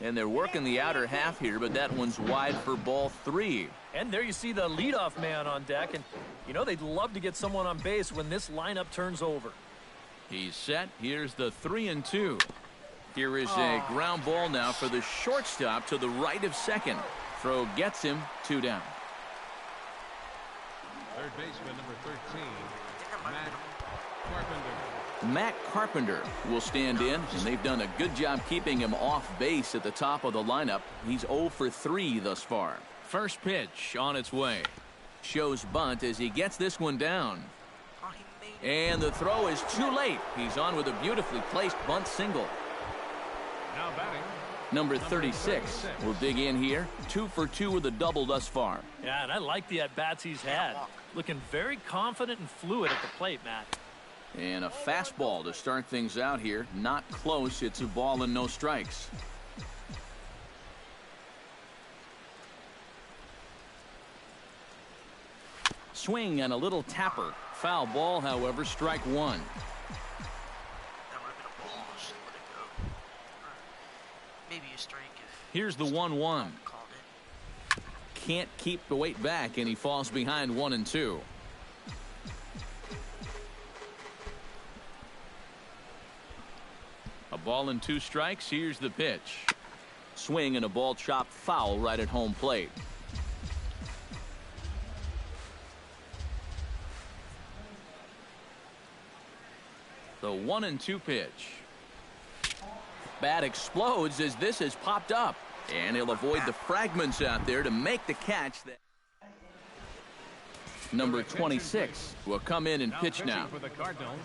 Speaker 2: And they're working the outer half here, but that one's wide for ball 3.
Speaker 4: And there you see the leadoff man on deck, and you know they'd love to get someone on base when this lineup turns over.
Speaker 2: He's set. Here's the 3-2. Here is a ground ball now for the shortstop to the right of second. Throw gets him 2 down.
Speaker 3: Third baseman, number 13, Matt Carpenter.
Speaker 2: Matt Carpenter will stand in, and they've done a good job keeping him off base at the top of the lineup. He's 0 for 3 thus far. First pitch on its way. Shows bunt as he gets this one down. And the throw is too late. He's on with a beautifully placed bunt single.
Speaker 3: Now batting,
Speaker 2: Number 36 will dig in here. 2 for 2 with a double thus far.
Speaker 4: Yeah, and I like the at-bats he's had. Looking very confident and fluid at the plate, Matt.
Speaker 2: And a fastball to start things out here. Not close. It's a ball and no strikes. Swing and a little tapper. Foul ball, however, strike 1.
Speaker 1: That would have been a ball. Should let it go. Maybe a strike if.
Speaker 2: Here's the 1-1.
Speaker 1: Called it.
Speaker 2: Can't keep the weight back, and he falls behind 1-2. A ball and 2 strikes. Here's the pitch. Swing and a ball chopped foul right at home plate. The 1-2 pitch. Bat explodes as this has popped up. And he'll avoid the fragments out there to make the catch. Number 26 will come in and pitch now.
Speaker 3: For the Cardinals,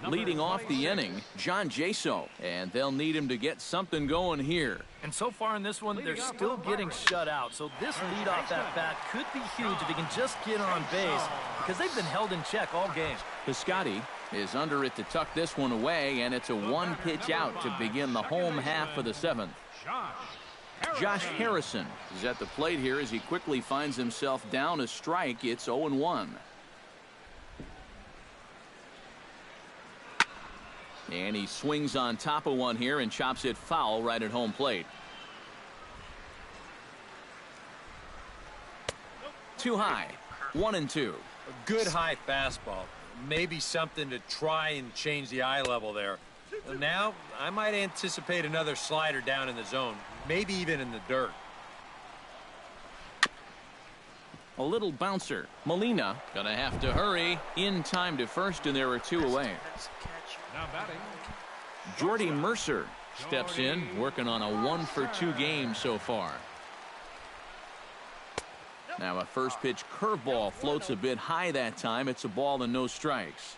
Speaker 2: Leading off the inning, John Jaso. And they'll need him to get something going here.
Speaker 4: And so far in this one, they're still getting shut out. So this leadoff at-bat could be huge if he can just get on base, because they've been held in check all game.
Speaker 2: Piscotty is under it to tuck this one away, and it's a 1-pitch out to begin the home half of the 7th. Josh Harrison is at the plate here as he quickly finds himself down a strike. It's 0-1. And he swings on top of one here and chops it foul right at home plate. Too high. 1-2.
Speaker 5: A good high fastball. Maybe something to try and change the eye level there. Now, I might anticipate another slider down in the zone, maybe even in the dirt.
Speaker 2: A little bouncer. Molina gonna have to hurry. In time to first, and there are 2 away.
Speaker 3: now batting,
Speaker 2: Jordy Mercer steps in, working on a 1 for 2 game so far. Now a first pitch curveball floats a bit high that time. It's a ball and no strikes.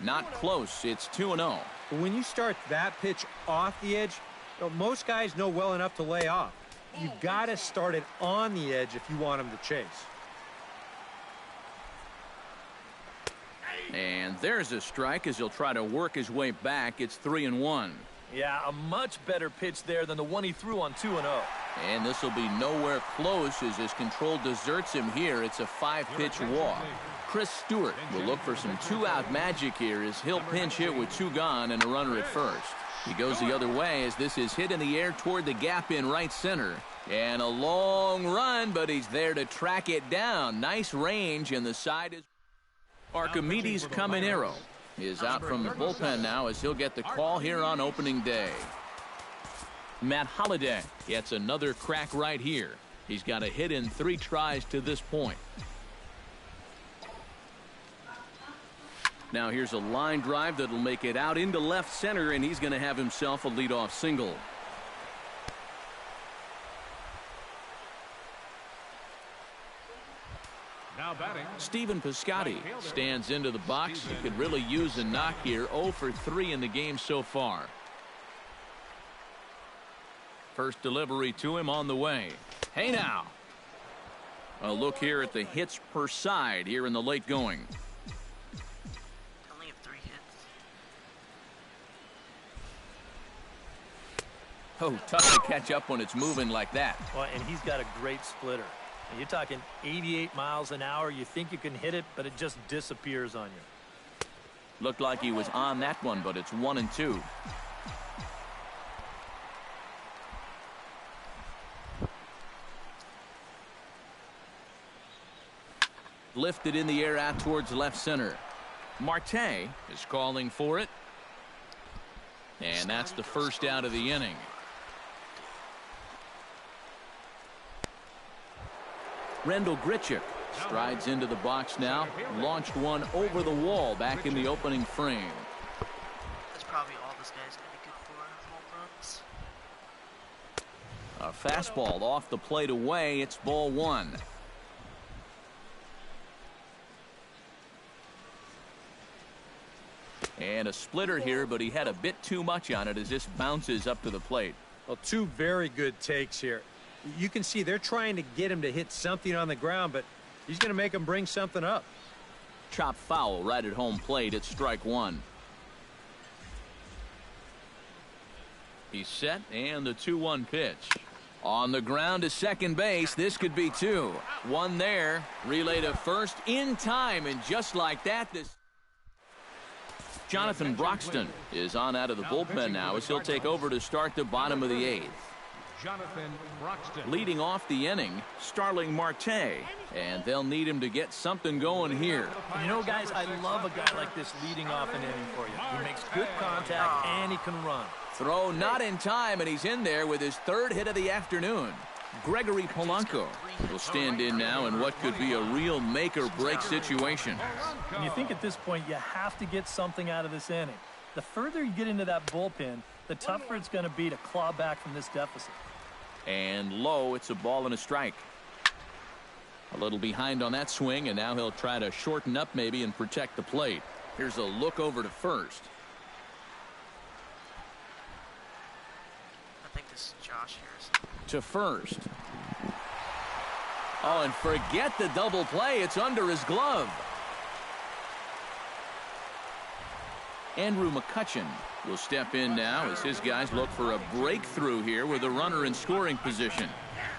Speaker 2: Not close. It's 2-0.
Speaker 5: But when you start that pitch off the edge, most guys know well enough to lay off. You've got to start it on the edge if you want him to chase.
Speaker 2: And there's a strike as he'll try to work his way back. It's 3-1.
Speaker 4: Yeah, a much better pitch there than the one he threw on 2-0.
Speaker 2: And this will be nowhere close as his control deserts him here. It's a 5-pitch walk. Chris Stewart will look for some 2-out magic here as he'll pinch hit with 2 gone and a runner at first. He goes the other way as this is hit in the air toward the gap in right center. And a long run, but he's there to track it down. Nice range, and the side is... Archimedes Caminero is out from the bullpen now as he'll get the call here on opening day. Matt Holliday gets another crack right here. He's got a hit in 3 tries to this point. Now here's a line drive that'll make it out into left center, and he's going to have himself a leadoff single.
Speaker 3: Now batting.
Speaker 2: Stephen Piscotty stands into the box. He could really use a knock here. 0 for 3 in the game so far. First delivery to him on the way. Hey now. A look here at the hits per side here in the late going.
Speaker 1: Only have 3 hits.
Speaker 2: Oh, tough to catch up when it's moving like that.
Speaker 4: Well, and he's got a great splitter. And you're talking 88 miles an hour. You think you can hit it, but it just disappears on you.
Speaker 2: Looked like he was on that one, but it's 1-2. Lifted in the air out towards left center. Marte is calling for it. And that's the first out of the inning. Rendell Grichuk strides into the box now. Launched one over the wall back in the opening frame.
Speaker 1: That's probably all this guy's going to be good for, home runs.
Speaker 2: A fastball off the plate away. It's ball 1. And a splitter here, but he had a bit too much on it as this bounces up to the plate.
Speaker 5: Well, 2 very good takes here. You can see they're trying to get him to hit something on the ground, but he's going to make him bring something up.
Speaker 2: Chop foul right at home plate. It's strike 1. He's set, and the 2-1 pitch. On the ground to second base. This could be 2. 1 there. Relay to first in time, and just like that, this Jonathan Broxton is on out of the bullpen now as he'll take over to start the bottom of the 8th.
Speaker 3: Jonathan Broxton.
Speaker 2: Leading off the inning, Starling Marte, and they'll need him to get something going here.
Speaker 4: You know, guys, I love a guy like this leading off an inning for you. He makes good contact and he can run.
Speaker 2: Throw not in time, and he's in there with his 3rd hit of the afternoon. Gregory Polanco will stand in now in what could be a real make-or-break situation.
Speaker 4: And you think at this point you have to get something out of this inning. The further you get into that bullpen, the tougher it's going to be to claw back from this deficit.
Speaker 2: And low, it's a ball and a strike. A little behind on that swing, and now he'll try to shorten up maybe and protect the plate. Here's a look over to first.
Speaker 1: I think this is Josh Harrison.
Speaker 2: To first. Oh, and forget the double play. It's under his glove. Andrew McCutchen will step in now as his guys look for a breakthrough here with a runner in scoring position.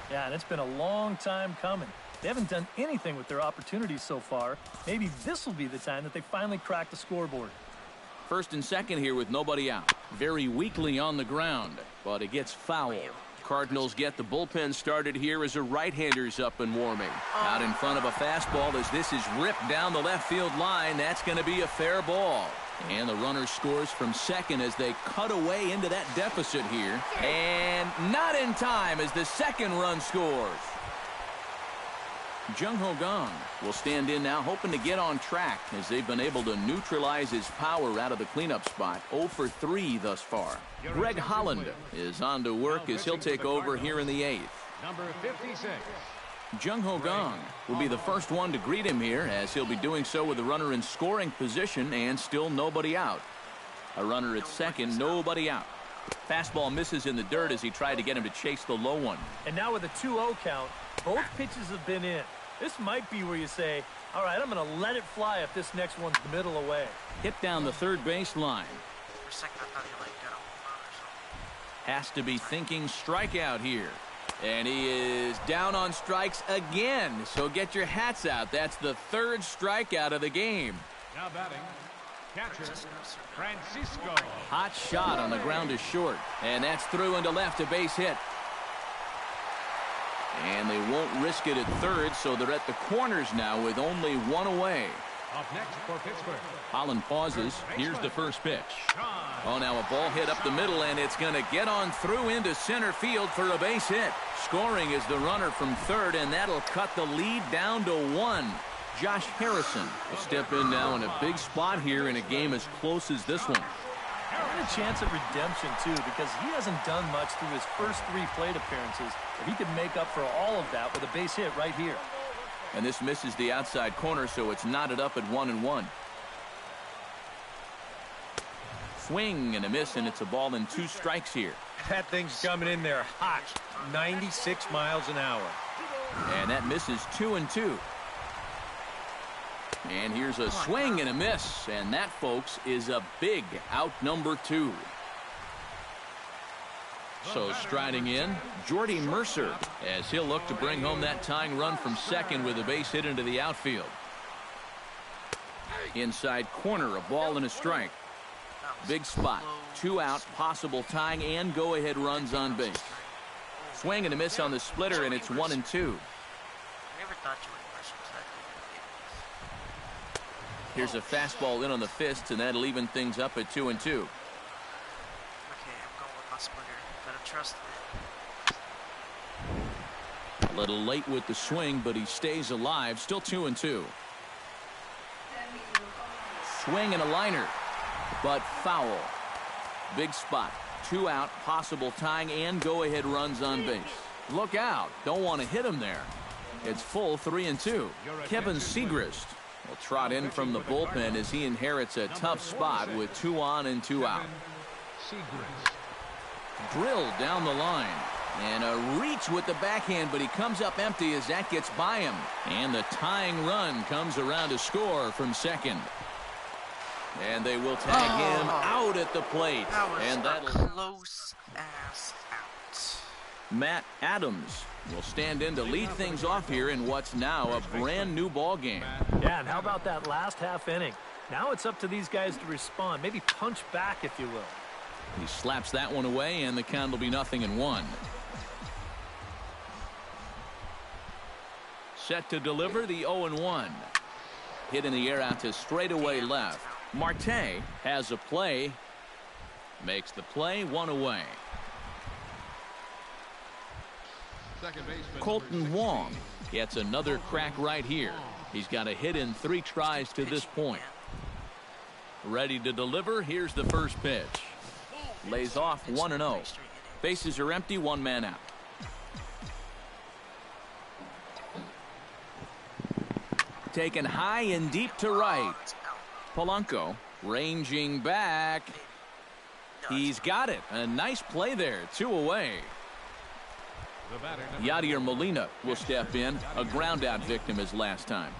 Speaker 4: Yeah, and it's been a long time coming. They haven't done anything with their opportunities so far. Maybe this will be the time that they finally crack the scoreboard.
Speaker 2: First and second here with nobody out. Very weakly on the ground, but it gets foul. Cardinals get the bullpen started here as a right-hander's up and warming. Out in front of a fastball as this is ripped down the left field line. That's going to be a fair ball. And the runner scores from second as they cut away into that deficit here. And not in time as the second run scores. Jung-Ho Kang will stand in now, hoping to get on track as they've been able to neutralize his power out of the cleanup spot. 0 for 3 thus far. Greg Holland is on to work as he'll take over here in the 8th.
Speaker 3: Number 56.
Speaker 2: Jung-Ho Kang will be the first one to greet him here as he'll be doing so with the runner in scoring position and still nobody out. A runner at second, nobody out. Fastball misses in the dirt as he tried to get him to chase the low one.
Speaker 4: And now with a 2-0 count, both pitches have been in. This might be where you say, all right, I'm going to let it fly if this next one's middle away.
Speaker 2: Hit down the third base line.
Speaker 1: For a second, I thought he got a home run or something.
Speaker 2: Has to be thinking strikeout here. And he is down on strikes again. So get your hats out. That's the 3rd strikeout of the game.
Speaker 3: Now batting, catcher Francisco.
Speaker 2: Hot shot on the ground is short. And that's through into left, a base hit. And they won't risk it at third, so they're at the corners now with only 1 away.
Speaker 3: Up next for Pittsburgh.
Speaker 2: Holland pauses. Here's the first pitch. Oh, now a ball hit up the middle, and it's going to get on through into center field for a base hit. Scoring is the runner from third, and that'll cut the lead down to 1. Josh Harrison will step in now in a big spot here in a game as close as this one.
Speaker 4: And a chance at redemption, too, because he hasn't done much through his first 3 plate appearances. If he could make up for all of that with a base hit right here.
Speaker 2: And this misses the outside corner, so it's knotted up at 1-1. Swing and a miss, and it's a ball and 2 strikes here.
Speaker 5: That thing's coming in there hot, 96 miles an hour.
Speaker 2: And that misses 2-2. And here's a swing and a miss, and that, folks, is a big out number 2. So striding in, Jordy Mercer, as he'll look to bring home that tying run from second with a base hit into the outfield. Inside corner, a ball and a strike. Big spot, 2 out, possible tying and go-ahead runs on base. Swing and a miss on the splitter, and it's 1-2.
Speaker 1: I never thought Jordy Mercer was that good.
Speaker 2: Here's a fastball in on the fist, and that'll even things up at 2-2.
Speaker 1: Okay, I'm going with my splitter. Gotta trust it.
Speaker 2: A little late with the swing, but he stays alive. Still 2-2. Swing and a liner, but foul. Big spot, 2 out, possible tying and go-ahead runs on base. Look out, don't want to hit him there. It's full 3-2. Kevin Segrist will trot in from the bullpen as he inherits a tough spot with 2 on and 2 out. Drilled down the line, and a reach with the backhand, but he comes up empty as that gets by him. And the tying run comes around to score from second. And they will tag him out at the plate.
Speaker 1: That was
Speaker 2: and that'll
Speaker 1: close as out.
Speaker 2: Matt Adams will stand in to lead things off here in what's now a brand new ball game.
Speaker 4: Yeah, and how about that last half inning? Now it's up to these guys to respond. Maybe punch back, if you will.
Speaker 2: He slaps that one away, and the count will be 0-1. Set to deliver the 0-1. Hit in the air out to straightaway left. Marte has a play. Makes the play, 1 away. Colton Wong gets another crack right here. He's got a hit in 3 tries to this point. Ready to deliver. Here's the first pitch. Lays off 1-0. Bases are empty, 1 man out. Taken high and deep to right. Polanco ranging back. He's got it. A nice play there. 2 away. Yadier Molina will step in. A ground out victim as last time.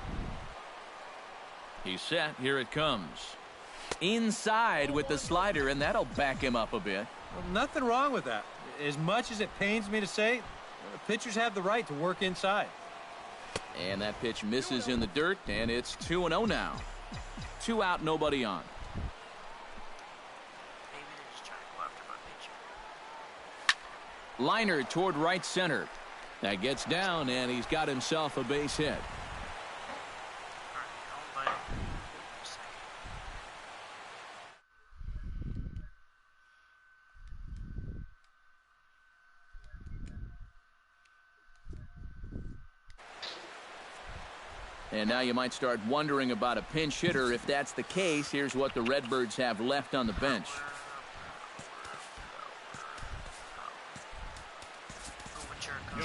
Speaker 2: He's set. Here it comes. Inside with the slider, and that'll back him up a bit.
Speaker 5: Well, nothing wrong with that. As much as it pains me to say, pitchers have the right to work inside.
Speaker 2: And that pitch misses in the dirt, and it's 2-0 now. 2 out, nobody on.
Speaker 1: Maybe they're just trying to go after my pitcher.
Speaker 2: Liner toward right center. That gets down, and he's got himself a base hit. And now you might start wondering about a pinch hitter. If that's the case, here's what the Redbirds have left on the bench.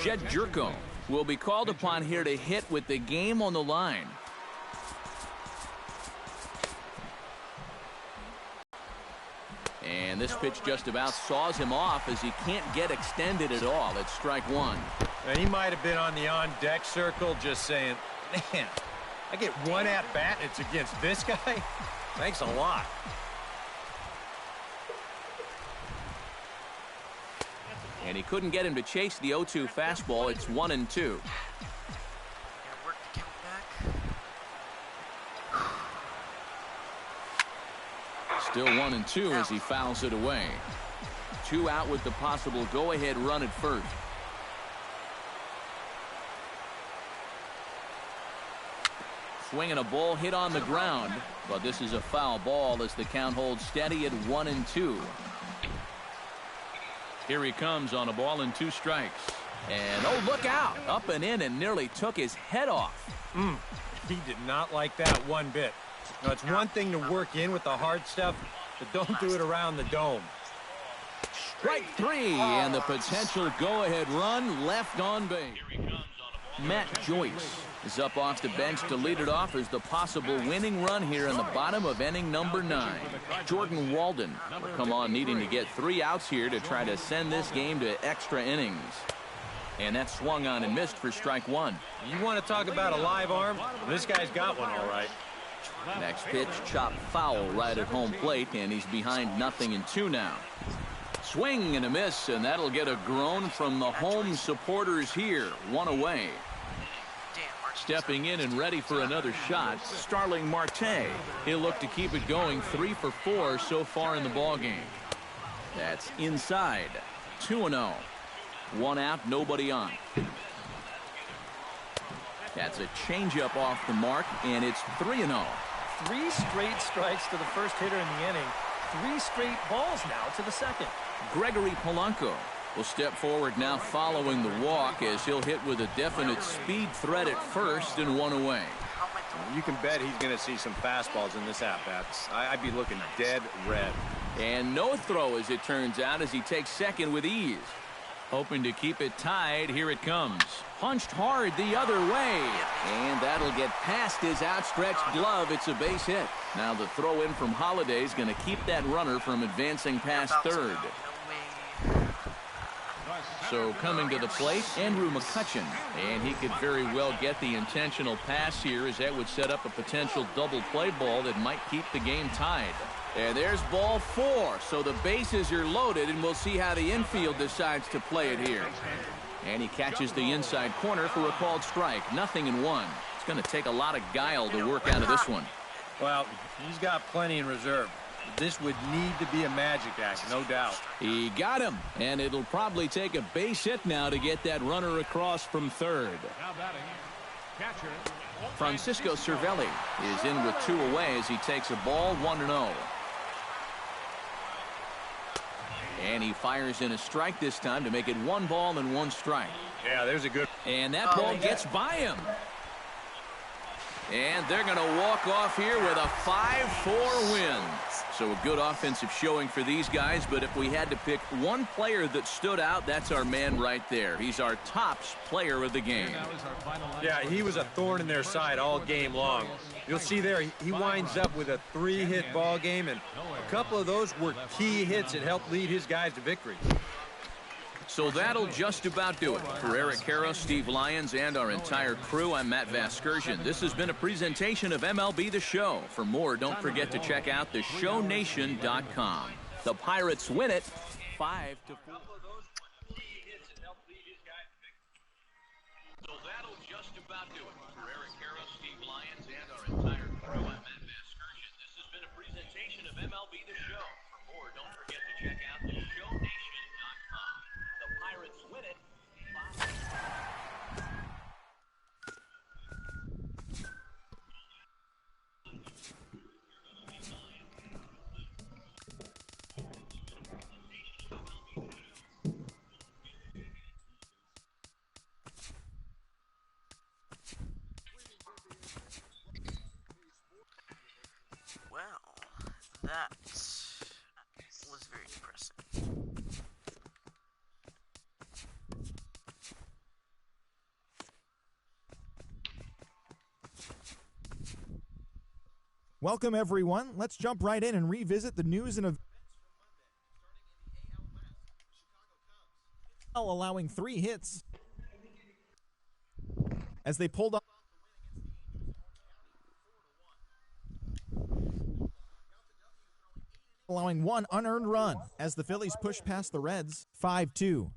Speaker 2: Jed Jerko will be called upon here to hit with the game on the line. And this pitch just about saws him off as he can't get extended at all. It's strike 1.
Speaker 5: And he might have been on the on-deck circle just saying, man, I get 1 at-bat, it's against this guy? Thanks a lot.
Speaker 2: And he couldn't get him to chase the 0-2 fastball. It's 1-2. Still 1-2 as he fouls it away. 2 out with the possible go-ahead run at first. Swinging a ball hit on the ground, but this is a foul ball as the count holds steady at 1-2. Here he comes on a ball and 2 strikes. And oh, look out! Up and in and nearly took his head off.
Speaker 5: He did not like that one bit. Now, it's one thing to work in with the hard stuff, but don't do it around the dome.
Speaker 2: Strike 3, and the potential go-ahead run left on base. Matt Joyce is up off the bench to lead it off as the possible winning run here in the bottom of inning number 9. Jordan Walden will come on needing to get 3 outs here to try to send this game to extra innings. And that swung on and missed for strike 1.
Speaker 5: You want to talk about a live arm? This guy's got one all right.
Speaker 2: Next pitch, chopped foul right at home plate, and he's behind 0-2 now. Swing and a miss, and that'll get a groan from the home supporters here. 1 away. Stepping in and ready for another shot, Starling Marte. He'll look to keep it going. 3 for 4 so far in the ballgame. That's inside. 2-0. 1 out, nobody on. That's a changeup off the mark, and it's 3-0.
Speaker 4: 3 straight strikes to the first hitter in the inning. 3 straight balls now to the second.
Speaker 2: Gregory Polanco will step forward now following the walk as he'll hit with a definite speed threat at first and 1 away.
Speaker 5: You can bet he's going to see some fastballs in this at-bat. I'd be looking dead red.
Speaker 2: And no throw as it turns out as he takes second with ease. Hoping to keep it tied. Here it comes. Punched hard the other way. And that'll get past his outstretched glove. It's a base hit. Now the throw in from Holiday is going to keep that runner from advancing past third. So coming to the plate, Andrew McCutchen. And he could very well get the intentional pass here as that would set up a potential double play ball that might keep the game tied. And there's ball 4. So the bases are loaded, and we'll see how the infield decides to play it here. And he catches the inside corner for a called strike. 0-1. It's going to take a lot of guile to work out of this one.
Speaker 5: Well, he's got plenty in reserve. This would need to be a magic act, no doubt.
Speaker 2: He got him, and it'll probably take a base hit now to get that runner across from third. Francisco Cervelli is in with 2 away as he takes a ball. 1-0. And he fires in a strike this time to make it 1 ball and 1 strike.
Speaker 5: Yeah, there's a good.
Speaker 2: And that ball gets by him. And they're going to walk off here with a 5-4 win. So a good offensive showing for these guys, but if we had to pick one player that stood out, that's our man right there. He's our top player of the game.
Speaker 5: Yeah, he was a thorn in their side all game long. You'll see there, he winds up with a 3-hit ball game, and a couple of those were key hits that helped lead his guys to victory.
Speaker 2: So that'll just about do it. For Eric Harrow, Steve Lyons, and our entire crew, I'm Matt Vasgersian. This has been a presentation of MLB The Show. For more, don't forget to check out theshownation.com. The Pirates win it 5-4. So that'll just about do it. For Eric Harrow, Steve Lyons, and our entire crew, I'm Matt Vasgersian. This has been a presentation of MLB The Show. For more, don't forget to check out theshownation.com. Pirates win it 5.
Speaker 1: Well, that was very depressing.
Speaker 9: Welcome, everyone. Let's jump right in and revisit the news and events from Monday. Starting in the AL West, allowing 3 hits as they pulled off allowing 1 unearned run as the Phillies push past the Reds 5-2.